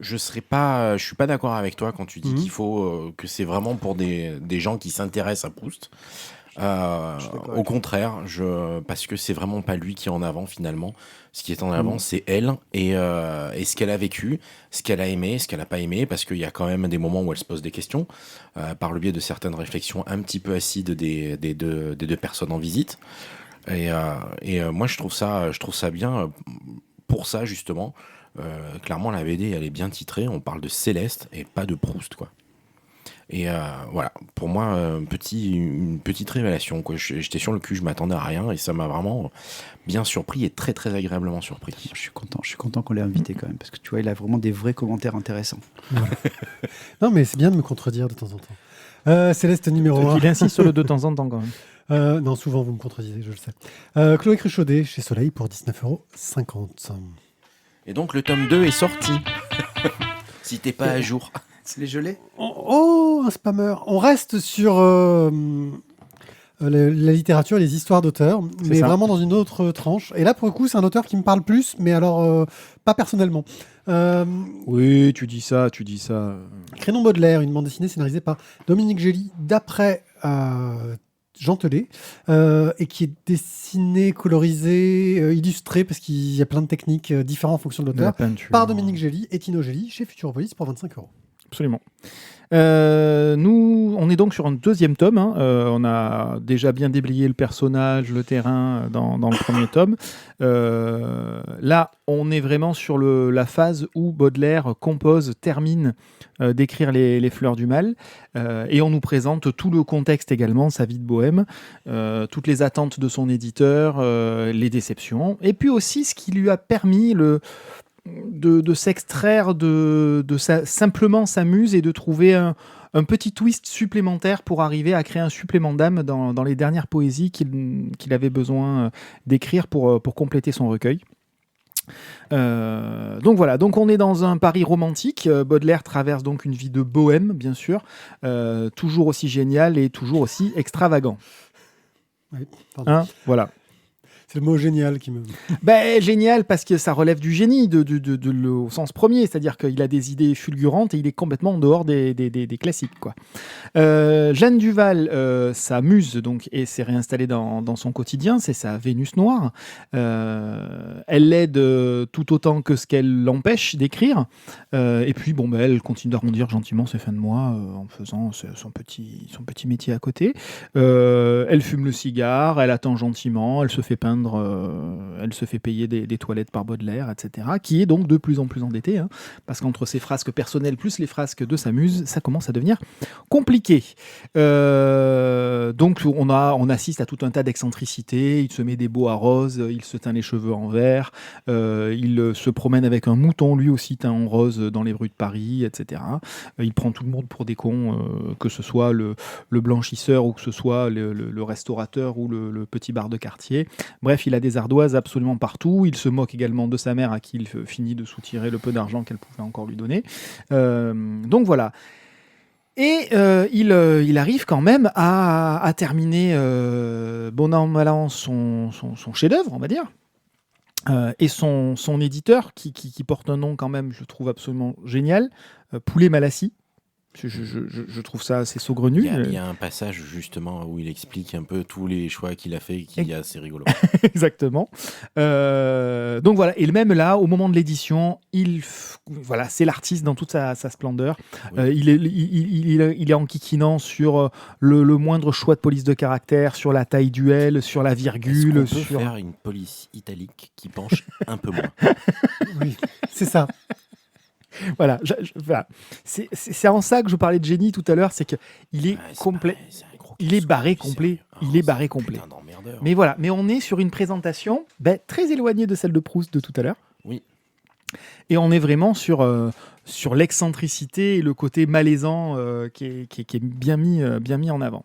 je suis pas d'accord avec toi quand tu dis Mhm. qu'il faut que c'est vraiment pour des gens qui s'intéressent à Proust. d'accord Au avec contraire, parce que c'est vraiment pas lui qui est en avant finalement. Ce qui est en avant, c'est elle et ce qu'elle a vécu, ce qu'elle a aimé, ce qu'elle a pas aimé, parce qu'il y a quand même des moments où elle se pose des questions par le biais de certaines réflexions un petit peu acides des deux personnes en visite. Et moi, je trouve ça bien pour ça justement. Clairement, la BD, elle est bien titrée. On parle de Céleste et pas de Proust, quoi. Et voilà, pour moi, une petite révélation, quoi. J'étais sur le cul, je m'attendais à rien et ça m'a vraiment bien surpris et très très agréablement surpris. Je suis content qu'on l'ait invité quand même, parce que tu vois, il a vraiment des vrais commentaires intéressants. Non, mais c'est bien de me contredire de temps en temps. Céleste numéro 1. Il insiste sur le de temps en temps, quand même. Non, souvent vous me contredisez, je le sais. Chloé Cruchaudet chez Soleil pour 19,50 €. Et donc le tome 2 est sorti. Si t'es pas à jour. C'est les gelées. Oh, un spammer. On reste sur la littérature et les histoires d'auteurs, mais ça. vraiment dans une autre tranche. Et là, pour le coup, c'est un auteur qui me parle plus, mais alors pas personnellement. Oui, tu dis ça. Crénon Baudelaire, une bande dessinée scénarisée par Dominique Gély, d'après Jean Telet, et qui est dessinée, colorisée, illustrée, parce qu'il y a plein de techniques différentes en fonction de De la l'auteur, peinture. par Dominique Gély et Tino Gély, chez Futuropolis pour 25 €. Absolument. Nous, on est donc sur un deuxième tome. Hein. On a déjà bien déblayé le personnage, le terrain dans le premier tome. Là, on est vraiment sur la phase où Baudelaire compose, termine d'écrire les Fleurs du Mal. Et on nous présente tout le contexte également, sa vie de bohème, toutes les attentes de son éditeur, les déceptions. Et puis aussi ce qui lui a permis de s'extraire simplement sa muse et de trouver un petit twist supplémentaire pour arriver à créer un supplément d'âme dans les dernières poésies qu'il avait besoin d'écrire pour compléter son recueil. Donc voilà, donc on est dans un Paris romantique. Baudelaire traverse donc une vie de bohème, bien sûr, toujours aussi génial et toujours aussi extravagant. Oui, pardon. Hein, voilà. C'est le mot génial qui me... Génial parce que ça relève du génie au sens premier, c'est-à-dire qu'il a des idées fulgurantes et il est complètement en dehors des classiques, quoi. Jeanne Duval s'amuse donc et s'est réinstallée dans son quotidien, c'est sa Vénus noire. Elle l'aide tout autant que ce qu'elle l'empêche d'écrire. Et puis elle continue d'arrondir gentiment ses fins de mois en faisant son petit métier à côté. Elle fume le cigare, elle attend gentiment, elle se fait peindre. Elle se fait payer des toilettes par Baudelaire, etc., qui est donc de plus en plus endettée, hein, parce qu'entre ses frasques personnelles plus les frasques de sa muse, ça commence à devenir compliqué. Donc on assiste à tout un tas d'excentricités. Il se met des bows à rose, il se teint les cheveux en vert, il se promène avec un mouton lui aussi teint en rose dans les rues de Paris, etc. Il prend tout le monde pour des cons, que ce soit le blanchisseur ou que ce soit le restaurateur ou le petit bar de quartier. Bref, il a des ardoises absolument partout. Il se moque également de sa mère à qui il finit de soutirer le peu d'argent qu'elle pouvait encore lui donner. Donc voilà. Et il arrive quand même à terminer bon an mal an son chef-d'œuvre, on va dire. Et son éditeur, qui porte un nom quand même, je trouve absolument génial, Poulet Malassi. Je trouve ça assez saugrenu. Il y a un passage justement où il explique un peu tous les choix qu'il a fait qui est assez rigolo. Exactement. Donc voilà, et même là, au moment de l'édition, c'est l'artiste dans toute sa splendeur. Oui. Il est enquiquinant sur le moindre choix de police de caractère, sur la taille du L, sur la virgule. Est-ce qu'on peut faire une police italique qui penche un peu moins? Oui, c'est ça. Voilà, voilà. C'est en ça que je parlais de génie tout à l'heure, c'est qu'il est complet. Il est barré complet. Il est barré complet. Mais voilà, mais on est sur une présentation très éloignée de celle de Proust de tout à l'heure. Oui. Et on est vraiment sur l'excentricité et le côté malaisant qui est bien mis en avant.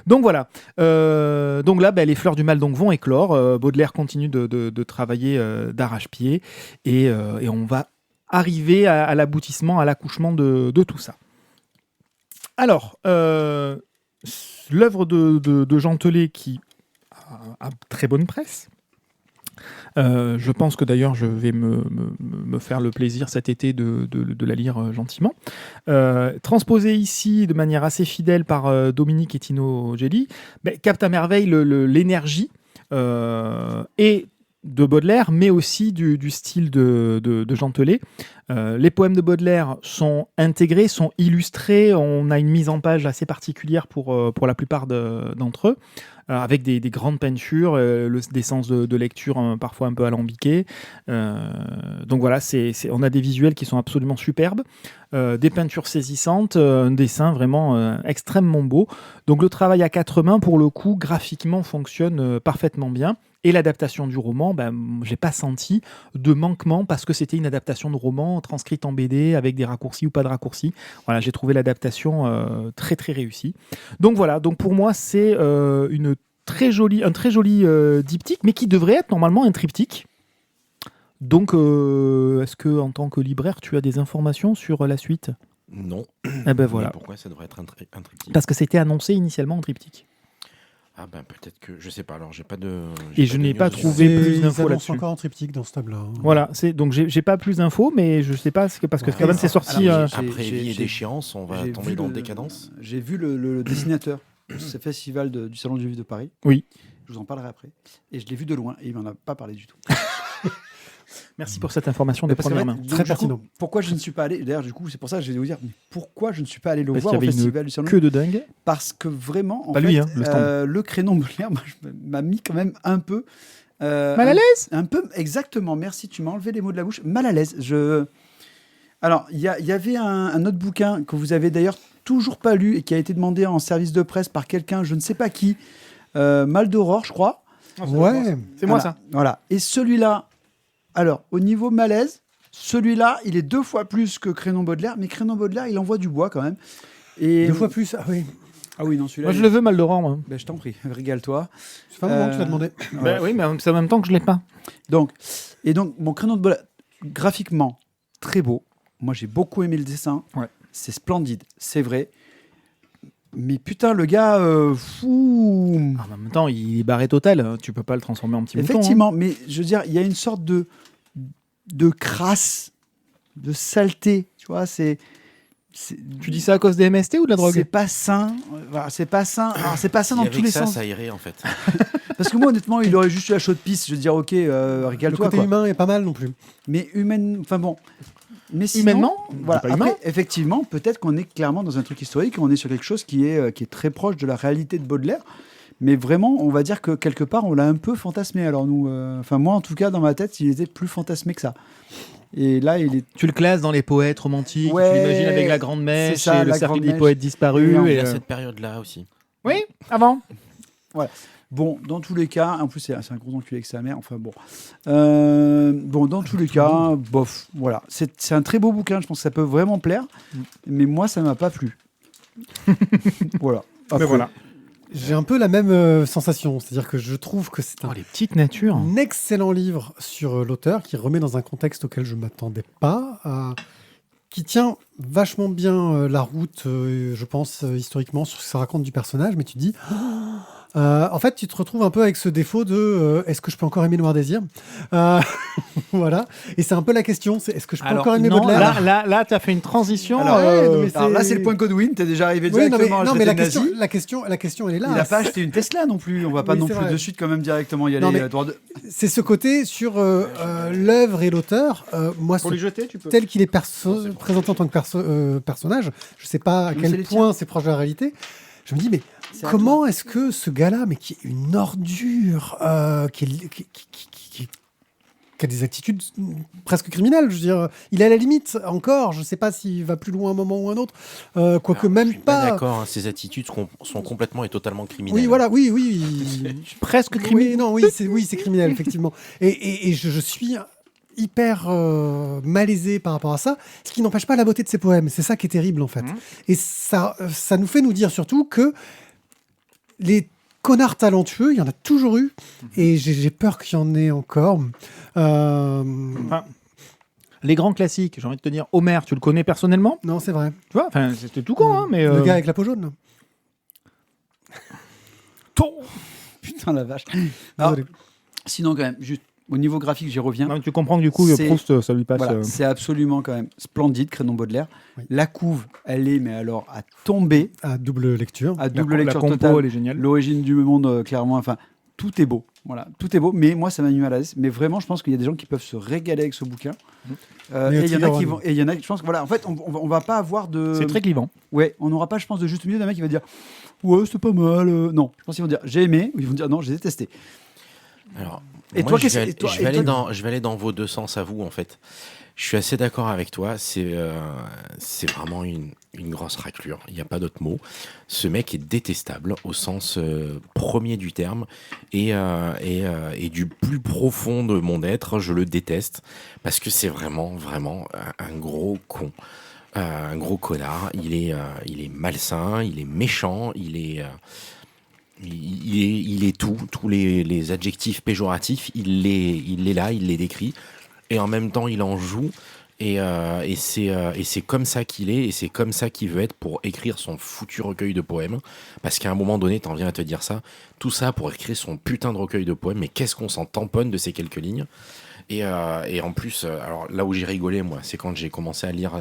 Donc voilà. Donc là, les Fleurs du Mal vont éclore. Baudelaire continue de travailler d'arrache-pied et on va arriver à l'aboutissement, à l'accouchement de tout ça. Alors, l'œuvre de Jean Telet qui a très bonne presse. Je pense que d'ailleurs je vais me faire le plaisir cet été de la lire gentiment. Transposée ici de manière assez fidèle par Dominique et Tino Gély, capte à merveille l'énergie et de Baudelaire, mais aussi du style de Jean Telet. Les poèmes de Baudelaire sont intégrés, sont illustrés. On a une mise en page assez particulière pour la plupart d'entre eux, avec des grandes peintures, des sens de lecture parfois un peu alambiqués. Donc voilà, on a des visuels qui sont absolument superbes, des peintures saisissantes, un dessin vraiment extrêmement beau. Donc le travail à quatre mains, pour le coup, graphiquement fonctionne parfaitement bien. Et l'adaptation du roman, j'ai pas senti de manquement parce que c'était une adaptation de roman transcrite en BD avec des raccourcis ou pas de raccourcis. Voilà, j'ai trouvé l'adaptation très très réussie. Donc voilà, donc pour moi c'est un très joli diptyque, mais qui devrait être normalement un triptyque. Donc est-ce que en tant que libraire tu as des informations sur la suite ? Non. Eh ben voilà. Mais pourquoi ça devrait être un triptyque? Parce que c'était annoncé initialement en triptyque. Ah ben peut-être que je sais pas. Alors j'ai pas de. Et je de n'ai news pas dessus. trouvé plus Ils d'infos annoncent là-dessus. encore en triptyque dans ce table-là. Voilà, donc j'ai pas plus d'infos, mais je sais pas parce que Ouais. quand même c'est sorti. Alors, Après j'ai- vie et j'ai- d'échéance, on va J'ai tomber vu dans le- décadence. J'ai vu le dessinateur de ce festival du Salon du Livre de Paris. Oui. Je vous en parlerai après. Et je l'ai vu de loin et il m'en a pas parlé du tout. Merci pour cette information de Mais parce qu'en première fait, main. donc, Très du pertinent. coup, pourquoi je ne suis pas allé? D'ailleurs, du coup, c'est pour ça que je vais vous dire mais pourquoi je ne suis pas allé le Parce voir qu'il au y avait une festival du Salon. Que de dingue. Parce que vraiment, en Pas fait, lui, hein, le stand. le créneau Baudelaire m'a mis quand même un peu. Mal à l'aise. Un peu, exactement. Merci, tu m'as enlevé les mots de la bouche. Mal à l'aise. Alors, il y avait un autre bouquin que vous avez d'ailleurs toujours pas lu et qui a été demandé en service de presse par quelqu'un, je ne sais pas qui, Mal d'Aurore, je crois. Ouais. C'est moi Voilà. ça. Voilà. Et celui-là, alors, au niveau malaise, celui-là, il est 2 fois plus que Crénon Baudelaire, mais Crénon Baudelaire, il envoie du bois quand même. Et... 2 fois plus. Ah oui. Ah oui, non, celui-là. Moi je le veux mal d'Oran, moi. Ben, je t'en prie, régale-toi. C'est pas un moment que tu l'as demandé. Ouais. Oui, mais c'est en même temps que je l'ai pas. Donc, mon Crénon de Baudelaire, graphiquement, très beau. Moi, j'ai beaucoup aimé le dessin. Ouais. C'est splendide, c'est vrai. Mais putain, le gars, fou. En même temps, il est barré total. hein. Tu peux pas le transformer en petit mouton. Effectivement, mais je veux dire, il y a une sorte de crasse, de saleté. Tu vois, c'est. Tu dis ça à cause des MST ou de la drogue? C'est pas sain. Voilà, c'est pas sain. Alors, c'est pas sain Et dans avec tous les ça, sens. ça irait en fait. Parce que moi, honnêtement, il aurait juste eu la chaude piste. Je veux dire, ok, Le régale-toi. côté Quoi. humain est pas mal non plus. Mais humaine, enfin bon. Mais sinon, Humainement, voilà. c'est pas Après, humain. effectivement, peut-être qu'on est clairement dans un truc historique, on est sur quelque chose qui est très proche de la réalité de Baudelaire. Mais vraiment, on va dire que quelque part, on l'a un peu fantasmé. Alors nous, enfin moi, en tout cas, dans ma tête, il était plus fantasmé que ça. Et là, il est. Tu le classes dans les poètes romantiques. Ouais, tu l'imagines avec la grande mèche c'est ça, et le la cercle grande des mèche. poètes disparus. Et Il et, y a cette période-là aussi. Oui, avant. Bon, dans tous les cas, en plus, c'est un gros enculé avec sa mère. Enfin bon. Bon, dans tous les cas, bof. Voilà. C'est un très beau bouquin. Je pense que ça peut vraiment plaire. Mais moi, ça m'a pas plu. Voilà. Après, voilà. J'ai un peu la même sensation. C'est-à-dire que je trouve que c'est Oh, les petites natures. un excellent livre sur l'auteur qui remet dans un contexte auquel je ne m'attendais pas, qui tient vachement bien la route, je pense, historiquement, sur ce que ça raconte du personnage, mais tu te dis... en fait, tu te retrouves un peu avec ce défaut de est-ce que je peux encore aimer Noir Désir Voilà. Et c'est un peu la question, c'est est-ce que je peux encore aimer non, Baudelaire là, tu as fait une transition. Alors, non, mais alors là, c'est le point Godwin. T'es déjà arrivé Oui, non, mais, directement à non, mais jeter nazi. la question, elle est là. Il n'a pas acheté une Tesla non plus. On va pas Oui, non c'est plus vrai. de suite quand même directement y aller Non, mais- à droite de... C'est ce côté sur l'œuvre et l'auteur. Moi, Pour les jeter, tu peux. tel qu'il est présenté en tant que personnage, je sais pas à Mais quel c'est les point c'est proche de la réalité. Je me dis, mais C'est à comment est-ce que ce gars-là, mais qui est une ordure, qui a des attitudes presque criminelles, je veux dire, il est à la limite encore, je sais pas s'il va plus loin un moment ou un autre, quoique Alors, même je suis pas pas. d'accord. Hein, ces attitudes sont complètement et totalement criminelles. Oui, voilà, oui. Presque criminel. Oui, non, oui, c'est criminel, effectivement. Et je suis hyper malaisé par rapport à ça, ce qui n'empêche pas la beauté de ses poèmes. C'est ça qui est terrible, en fait. Mhm. Et ça nous fait nous dire surtout que les connards talentueux, il y en a toujours eu, et j'ai peur qu'il y en ait encore. Enfin, les grands classiques, j'ai envie de te dire, Homer, tu le connais personnellement? Non, c'est vrai. Tu vois, enfin, c'était tout con, hein, mais. Le gars avec la peau jaune. là. Putain, la vache. Alors, Désolé. sinon, quand même, juste au niveau graphique, j'y reviens. Non, mais tu comprends que du coup, C'est- Proust, ça lui passe. Voilà, c'est absolument quand même splendide, Crénon Baudelaire. Oui. La couve, elle est, mais alors, à tomber, À double lecture. à La double co- la lecture compo, totale. elle est géniale. L'origine du monde, clairement, enfin, tout est beau. Voilà, tout est beau, mais moi, ça m'a mis mal à l'aise. Mais vraiment, je pense qu'il y a des gens qui peuvent se régaler avec ce bouquin. Mais Et il y en a Trigger qui One. vont. Et il y en a, je pense que, voilà, en fait, on va pas avoir de. C'est très clivant. Ouais, on n'aura pas, je pense, de juste milieu d'un mec qui va dire ouais, c'était pas mal. Non, je pense qu'ils vont dire j'ai aimé, ou ils vont dire non, j'ai détesté. Alors, Et moi, toi, je qu'est-ce- vais, et toi- je et vais aller toi- je vais aller dans vos deux sens à vous, en fait. Je suis assez d'accord avec toi. C'est vraiment une grosse raclure. Il n'y a pas d'autre mot. Ce mec est détestable au sens premier du terme et du plus profond de mon être, je le déteste parce que c'est vraiment un gros con. Un gros connard. Il est malsain, il est méchant, il est tous les adjectifs péjoratifs, il les là, il les décrit, et en même temps il en joue, Et c'est comme ça qu'il est, et c'est comme ça qu'il veut être pour écrire son foutu recueil de poèmes. Parce qu'à un moment donné, t'en viens à te dire ça. Tout ça pour écrire son putain de recueil de poèmes. Mais qu'est-ce qu'on s'en tamponne de ces quelques lignes. Et en plus, alors là où j'ai rigolé, moi, c'est quand j'ai commencé à lire,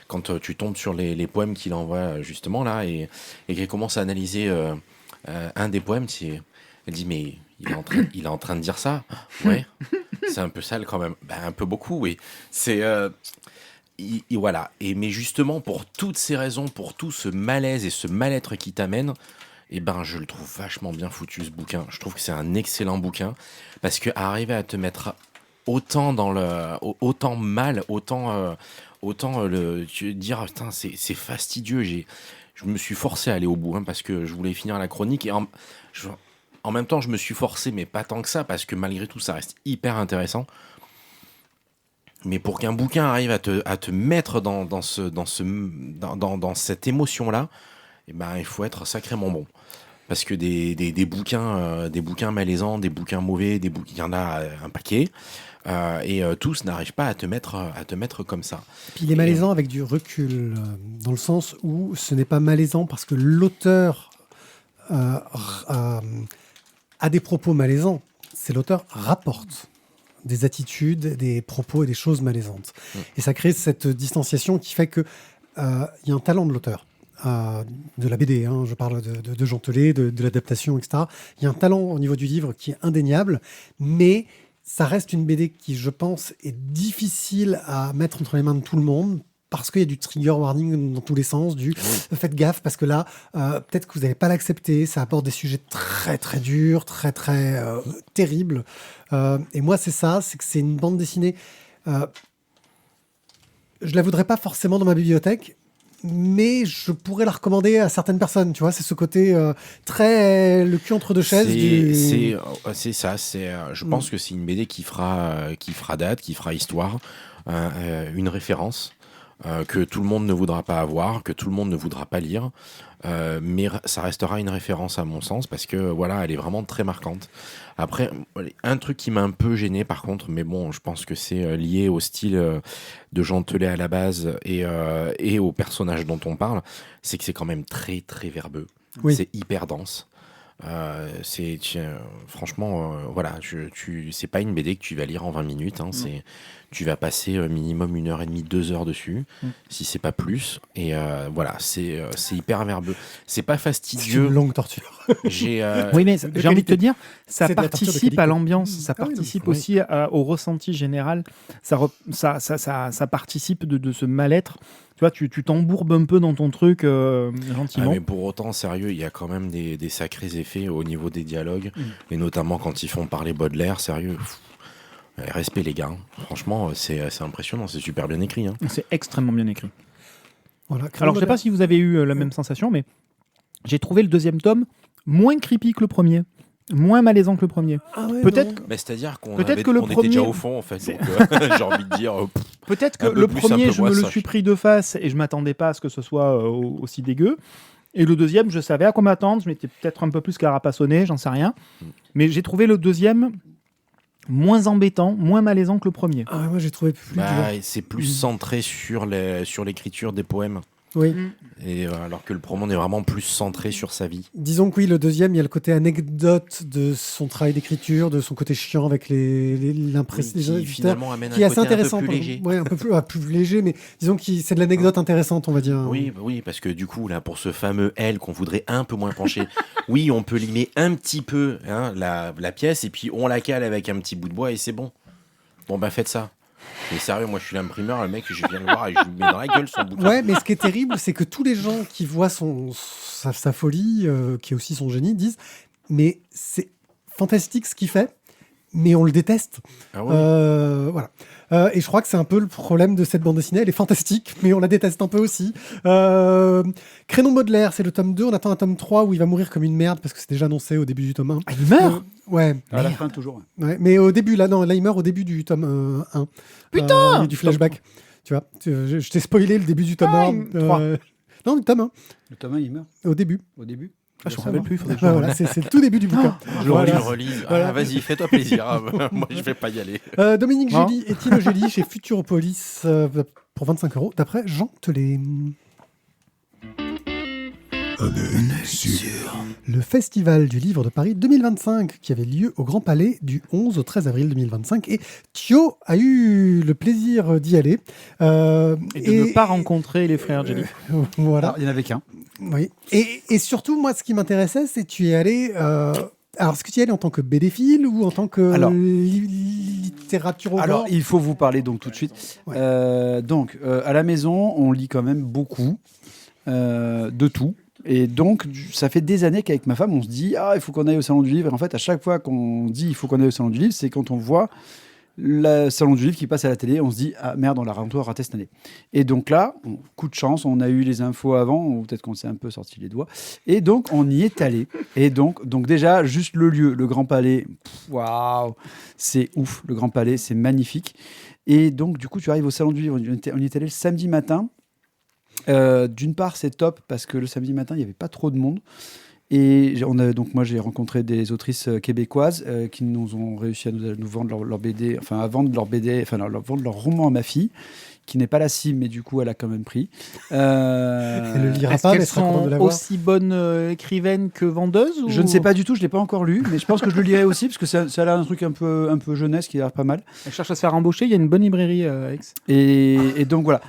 quand tu tombes sur les poèmes qu'il envoie justement là, et qu'il commence à analyser un des poèmes, elle dit mais il est en train de dire ça, ouais, c'est un peu sale quand même, ben, un peu beaucoup, oui. C'est voilà. Et mais justement pour toutes ces raisons, pour tout ce malaise et ce mal-être qui t'amène. Eh ben, je le trouve vachement bien foutu ce bouquin. Je trouve que c'est un excellent bouquin parce que arriver à te mettre autant dans autant mal, autant dire putain c'est fastidieux. Je me suis forcé à aller au bout parce que je voulais finir la chronique et en même temps je me suis forcé mais pas tant que ça parce que malgré tout ça reste hyper intéressant. Mais pour qu'un bouquin arrive à te mettre dans cette émotion là, eh ben il faut être sacrément bon. Parce que des bouquins malaisants, des bouquins mauvais, il y en a un paquet. Et tous n'arrivent pas à te mettre comme ça. Puis il est malaisant avec du recul, dans le sens où ce n'est pas malaisant parce que l'auteur a des propos malaisants. C'est l'auteur rapporte des attitudes, des propos et des choses malaisantes. Et ça crée cette distanciation qui fait que y a un talent de l'auteur. De la BD, hein, je parle de Jean Telet, de l'adaptation, etc. Il y a un talent au niveau du livre qui est indéniable, mais ça reste une BD qui, je pense, est difficile à mettre entre les mains de tout le monde parce qu'il y a du trigger warning dans tous les sens, faites gaffe parce que là, peut-être que vous n'allez pas l'accepter, ça aborde des sujets très très durs, très très terribles. Et moi, c'est que c'est une bande dessinée. Je la voudrais pas forcément dans ma bibliothèque, mais je pourrais la recommander à certaines personnes, tu vois, c'est ce côté très le cul entre deux chaises. C'est ça, je pense que c'est une BD qui fera date, qui fera histoire, une référence que tout le monde ne voudra pas avoir, que tout le monde ne voudra pas lire, mais ça restera une référence à mon sens parce que voilà, elle est vraiment très marquante. Après, un truc qui m'a un peu gêné par contre, mais bon, je pense que c'est lié au style de Jean Telet à la base et au personnage dont on parle, c'est que c'est quand même très très verbeux. Oui. C'est hyper dense. Franchement, voilà, c'est pas une BD que tu vas lire en 20 minutes. Tu vas passer minimum 1h30, 2 heures dessus, si c'est pas plus. Et voilà, c'est hyper verbeux. C'est pas fastidieux. C'est une longue torture. Oui, mais j'ai envie de te dire, ça participe à l'ambiance, ça participe aussi au ressenti général. Ça participe de ce mal-être. Tu vois, tu t'embourbes un peu dans ton truc gentiment. Mais pour autant, sérieux, il y a quand même des sacrés effets au niveau des dialogues, et notamment quand ils font parler Baudelaire, sérieux. Respect les gars, franchement, c'est impressionnant, c'est super bien écrit. C'est extrêmement bien écrit. Voilà, alors, je sais pas si vous avez eu la même sensation, mais j'ai trouvé le deuxième tome moins creepy que le premier. Moins malaisant que le premier. Peut-être. Mais c'est-à-dire qu'on était déjà au fond, en fait. Donc, j'ai envie de dire. Peut-être que le premier, je me le suis pris de face et je m'attendais pas à ce que ce soit aussi dégueu. Et le deuxième, je savais à quoi m'attendre. Je m'étais peut-être un peu plus carapassonné, j'en sais rien. Mais j'ai trouvé le deuxième moins embêtant, moins malaisant que le premier. Moi, j'ai trouvé plus dur. C'est plus centré sur l'écriture des poèmes. Oui. Et alors que le premier est vraiment plus centré sur sa vie. Disons que oui, le deuxième, il y a le côté anecdote de son travail d'écriture, de son côté chiant avec l'impression, qui finalement amène qui est assez intéressant, un peu plus léger. Ouais, un peu plus léger, mais disons que c'est de l'anecdote intéressante, on va dire. Oui, parce que du coup, là, pour ce fameux L qu'on voudrait un peu moins pencher, oui, on peut limer un petit peu la pièce et puis on la cale avec un petit bout de bois et c'est bon. Bon, bah faites ça. Mais sérieux, moi je suis l'imprimeur, le mec, je viens le voir et je lui mets dans la gueule son bouton. Ouais, mais ce qui est terrible, c'est que tous les gens qui voient sa folie, qui est aussi son génie, disent mais c'est fantastique ce qu'il fait, mais on le déteste. Ah ouais. Voilà. Et je crois que c'est un peu le problème de cette bande dessinée. Elle est fantastique, mais on la déteste un peu aussi. Crénon Baudelaire, c'est le tome 2. On attend un tome 3 où il va mourir comme une merde parce que c'est déjà annoncé au début du tome 1. Ah, il meurt Ouais. À la fin, toujours. Ouais, mais au début, là, il meurt au début du tome 1. Putain il y a du flashback. Tu vois, je t'ai spoilé le début du tome 1. 3. Non, du tome 1. Le tome 1, il meurt Au début. Au début Je me rappelle plus, il faudrait que je Ah, le voilà, c'est le tout début du bouquin. Je Voilà. le relise. Voilà. Ah, vas-y, fais-toi plaisir. Moi, je vais pas y aller. Dominique Non. Gély et Thilo Gély chez Futuropolis pour 25 € d'après Jean Telet. Le Festival du Livre de Paris 2025 qui avait lieu au Grand Palais du 11 au 13 avril 2025 et Thio a eu le plaisir d'y aller. Et de ne pas rencontrer les frères Jelly. Voilà. Alors, il n'y en avait qu'un. Oui. Et surtout, moi, ce qui m'intéressait, c'est que tu y es allé. Alors, est-ce que tu y es allé en tant que BDphile ou en tant que Alors- littérature Alors, il faut vous parler donc tout de suite. Ouais. À la maison, on lit quand même beaucoup de tout. Et donc, ça fait des années qu'avec ma femme, on se dit il faut qu'on aille au Salon du Livre. Et en fait, à chaque fois qu'on dit il faut qu'on aille au Salon du Livre, c'est quand on voit le Salon du Livre qui passe à la télé, on se dit ah merde, on l'a raté cette année. Et donc là, coup de chance, on a eu les infos avant, ou peut-être qu'on s'est un peu sorti les doigts. Et donc, on y est allé. Et donc déjà, juste le lieu, le Grand Palais, waouh, c'est ouf. Le Grand Palais, c'est magnifique. Et donc, du coup, tu arrives au Salon du Livre. On y est allé le samedi matin. D'une part, c'est top parce que le samedi matin, il n'y avait pas trop de monde. Et donc moi, j'ai rencontré des autrices québécoises qui nous ont réussi à nous vendre leur BD, enfin à vendre leur BD, enfin leur vendre leur roman à ma fille, qui n'est pas la cible, mais du coup, elle a quand même pris. Elle le lira Est-ce pas, mais qu'elles elle sera contente de sont l'avoir. aussi bonnes écrivaines que vendeuses ou... Je ne sais pas du tout, je ne l'ai pas encore lu, mais je pense que je le lirai aussi parce que ça a l'air un truc un peu jeunesse qui a l'air pas mal. Elle cherche à se faire embaucher, il y a une bonne librairie à Aix. Et donc voilà,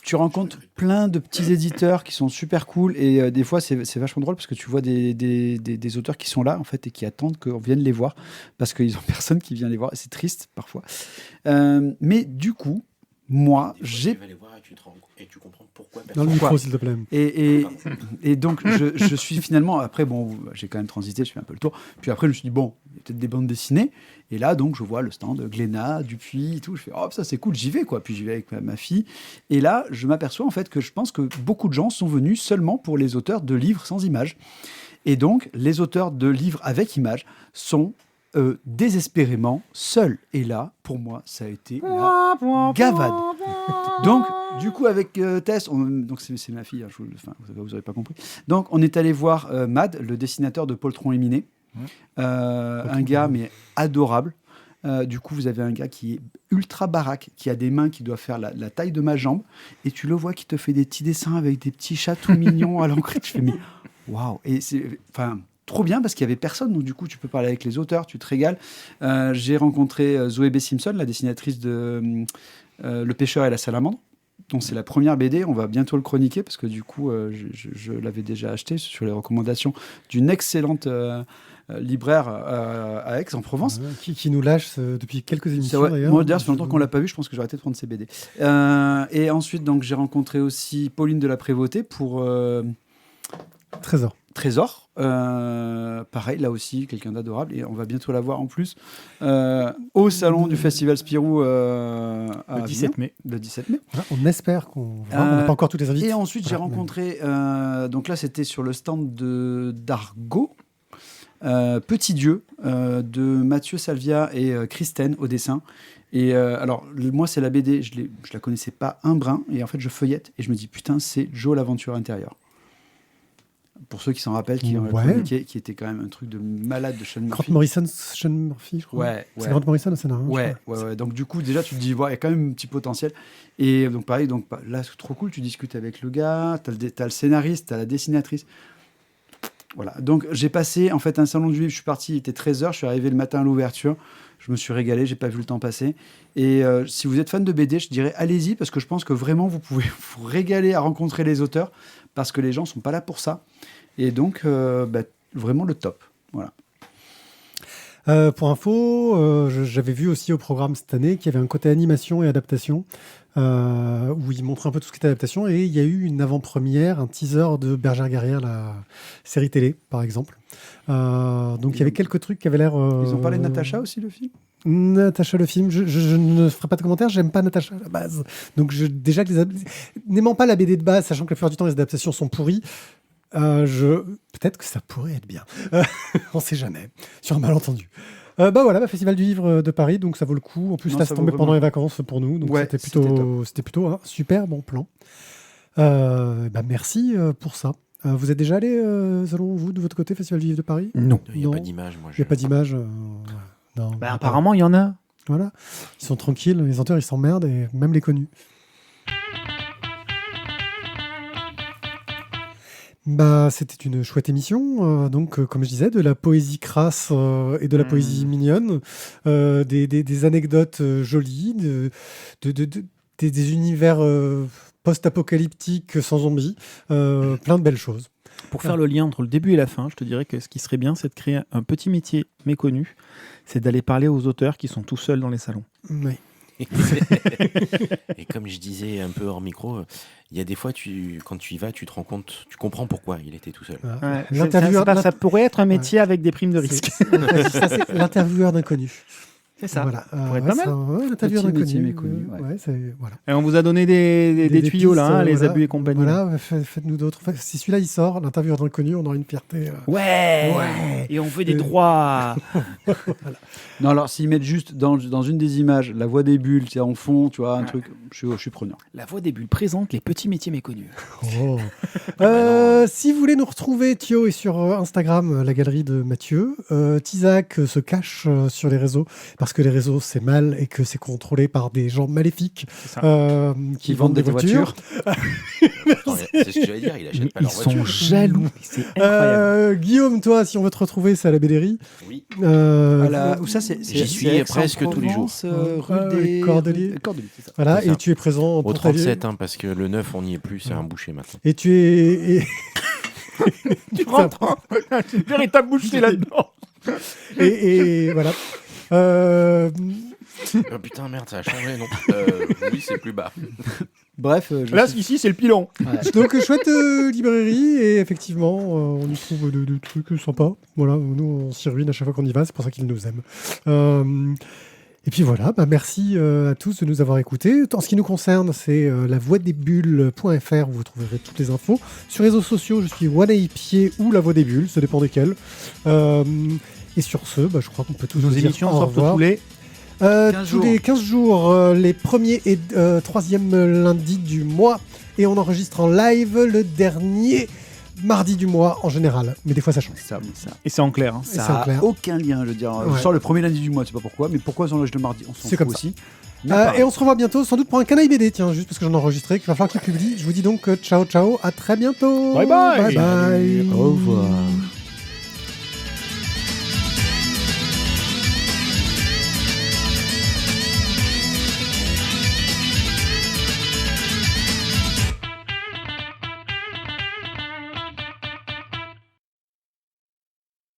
tu rencontres plein de petits éditeurs qui sont super cool et des fois c'est vachement drôle parce que tu vois des auteurs qui sont là en fait et qui attendent qu'on vienne les voir parce qu'ils n'ont personne qui vient les voir et c'est triste parfois. Mais du coup, moi j'ai... Tu vas les voir et tu comprends pourquoi. Dans le micro, s'il te plaît. Et donc, je suis finalement, après, bon, j'ai quand même transité, je fais un peu le tour. Puis après, je me suis dit, bon, il y a peut-être des bandes dessinées. Et là, donc, je vois le stand de Glénat, Dupuis, tout. Je fais, oh, ça c'est cool, j'y vais, quoi. Puis j'y vais avec ma fille. Et là, je m'aperçois, en fait, que je pense que beaucoup de gens sont venus seulement pour les auteurs de livres sans images. Et donc, les auteurs de livres avec images sont désespérément seuls. Et là, pour moi, ça a été la gavade. Donc, du coup, avec Tess, donc c'est ma fille, hein, vous n'aurez pas compris. Donc, on est allé voir Mad, le dessinateur de Poltron et Minet. Un gars, mais adorable. Du coup, vous avez un gars qui est ultra baraque, qui a des mains qui doivent faire la taille de ma jambe. Et tu le vois qui te fait des petits dessins avec des petits chats tout mignons à l'encre. Tu fais, mais waouh! Et c'est... Enfin... trop bien parce qu'il n'y avait personne, donc du coup tu peux parler avec les auteurs, tu te régales. J'ai rencontré Zoé B. Simpson, la dessinatrice de Le Pêcheur et la Salamandre. Donc c'est la première BD, on va bientôt le chroniquer parce que du coup je l'avais déjà acheté sur les recommandations d'une excellente libraire à Aix-en-Provence. Qui nous lâche depuis quelques émissions Ouais, d'ailleurs. moi d'ailleurs, ça fait longtemps qu'on l'a pas vu, je pense que j'aurais arrêté de prendre ses BD. Et ensuite donc j'ai rencontré aussi Pauline de la Prévôté pour Trésor, pareil, là aussi, quelqu'un d'adorable, et on va bientôt la voir en plus au salon du Festival Spirou Le 17 mai. Le 17 mai. Voilà, on espère qu'on n'a pas encore toutes les invités. Et ensuite, j'ai Voilà, rencontré, donc là, c'était sur le stand d'Argo, Petit Dieu, de Mathieu Salvia et Christine au dessin. Et alors, moi, c'est la BD, je la connaissais pas un brin, et en fait, je feuillette, et je me dis, putain, c'est Joe l'aventure intérieure. Pour ceux qui s'en rappellent, qui ont chroniqué, qui était quand même un truc de malade de Sean Murphy. Sean Murphy, je crois. Ouais. C'est Grant Morrison au scénario. Ouais. Donc du coup, déjà, tu te dis, il y a quand même un petit potentiel. Et donc pareil, là, c'est trop cool. Tu discutes avec le gars, t'as le scénariste, t'as la dessinatrice. Voilà. Donc j'ai passé en fait un salon du livre. Je suis parti, il était 13h. Je suis arrivé le matin à l'ouverture. Je me suis régalé, j'ai pas vu le temps passer. Et si vous êtes fan de BD, je dirais allez-y parce que je pense que vraiment vous pouvez vous régaler à rencontrer les auteurs parce que les gens sont pas là pour ça. Et donc vraiment le top. Voilà. Pour info, j'avais vu aussi au programme cette année qu'il y avait un côté animation et adaptation où ils montraient un peu tout ce qui était adaptation et il y a eu une avant-première, un teaser de Bergère Guerrière, la série télé par exemple. Donc il y avait quelques trucs qui avaient l'air... Ils ont parlé de Natacha aussi, le film ? Natacha, le film, je ne ferai pas de commentaires, j'aime pas Natacha à la base. Donc déjà, n'aimant pas la BD de base, sachant que la plupart du temps les adaptations sont pourries, peut-être que ça pourrait être bien. On sait jamais, sur un malentendu. Voilà, Festival du Livre de Paris, donc ça vaut le coup. En plus, là, c'est tombé pendant les vacances pour nous, donc ouais, c'était plutôt un super bon plan. Merci pour ça. Vous êtes déjà allé, selon vous, de votre côté, Festival du Livre de Paris? Non. Il n'y a Non. pas d'image, moi. Il n'y a pas d'image. Non. Bah, apparemment, il y en a. Voilà. Ils sont tranquilles, les auteurs, ils s'emmerdent, et même les connus. Bah, c'était une chouette émission. Donc, comme je disais, de la poésie crasse et de la poésie mignonne, des anecdotes jolies, des univers post-apocalyptiques sans zombies, plein de belles choses. Pour faire le lien entre le début et la fin, je te dirais que ce qui serait bien, c'est de créer un petit métier méconnu, c'est d'aller parler aux auteurs qui sont tout seuls dans les salons. Oui. Et comme je disais un peu hors micro, il y a des fois, quand tu y vas, tu te rends compte, tu comprends pourquoi il était tout seul. Voilà. Ouais, ça pourrait être un métier avec des primes de risque. C'est l'intervieweur d'inconnu. C'est ça. Voilà. pourrait être pas mal. L'intervieweur Petit métier d'inconnu. méconnu, ouais. Voilà. Et on vous a donné des tuyaux pistes, là, hein, les voilà. abus et compagnie. Voilà, faites-nous d'autres. Enfin, si celui-là il sort, l'intervieweur d'inconnu, on aura une fierté. Ouais. Et on veut des droits. Non, alors s'ils mettent juste dans une des images la voix des bulles, tu sais, en fond, tu vois, un truc, je suis preneur. La Voix des Bulles présente les petits métiers méconnus. Oh. Si vous voulez nous retrouver, Thio est sur Instagram, la galerie de Mathieu. Tizak se cache sur les réseaux parce que les réseaux c'est mal et que c'est contrôlé par des gens maléfiques qui vendent des voitures. Attends, c'est ce que j'allais dire, il achète pas Ils leur sont voiture. jaloux. C'est incroyable. Guillaume, toi, si on veut te retrouver, c'est à la Bellerie. Oui. Où ça, c'est J'y suis Aix-en-Provence, presque tous les jours. Rue des Cordeliers. Cordeliers, c'est ça. Voilà, C'est ça. et tu es présent Au pour 37, hein, parce que le 9, on n'y est plus, c'est un boucher maintenant. Et tu es. Tu rentres. Une véritable bouchée là-dedans. Et voilà. Oh, putain, merde, ça a changé, non Oui, c'est plus bas. Bref, Là, ici, c'est le pilon. Donc, chouette librairie, et effectivement, on y trouve de trucs sympas. Voilà, nous, on s'y ruine à chaque fois qu'on y va, c'est pour ça qu'ils nous aiment. Et puis voilà, merci à tous de nous avoir écoutés. En ce qui nous concerne, c'est lavoidesbulles.fr où vous trouverez toutes les infos. Sur les réseaux sociaux, je suis OneApier ou La Voix des Bulles, ça dépend desquels. Et sur ce, je crois qu'on peut tous Nos nous dire émissions au sortent revoir. tous les 15 tous les 15 jours, les premiers et troisièmes lundis du mois. Et on enregistre en live le dernier mardi du mois en général. Mais des fois, ça change. ça. Et c'est en clair. Hein. c'est Ça en n'a clair. aucun lien, je veux dire. Ouais. Je sors le premier lundi du mois, je sais pas pourquoi, mais pourquoi on enregistre le mardi, on s'en C'est fout comme ça. aussi. Mais pareil. Et on se revoit bientôt, sans doute pour un canaille BD, tiens, juste parce que j'en ai enregistré, qu'il va falloir qu'il publie. Je vous dis donc ciao, ciao, à très bientôt. Bye bye. Bye bye. Au revoir.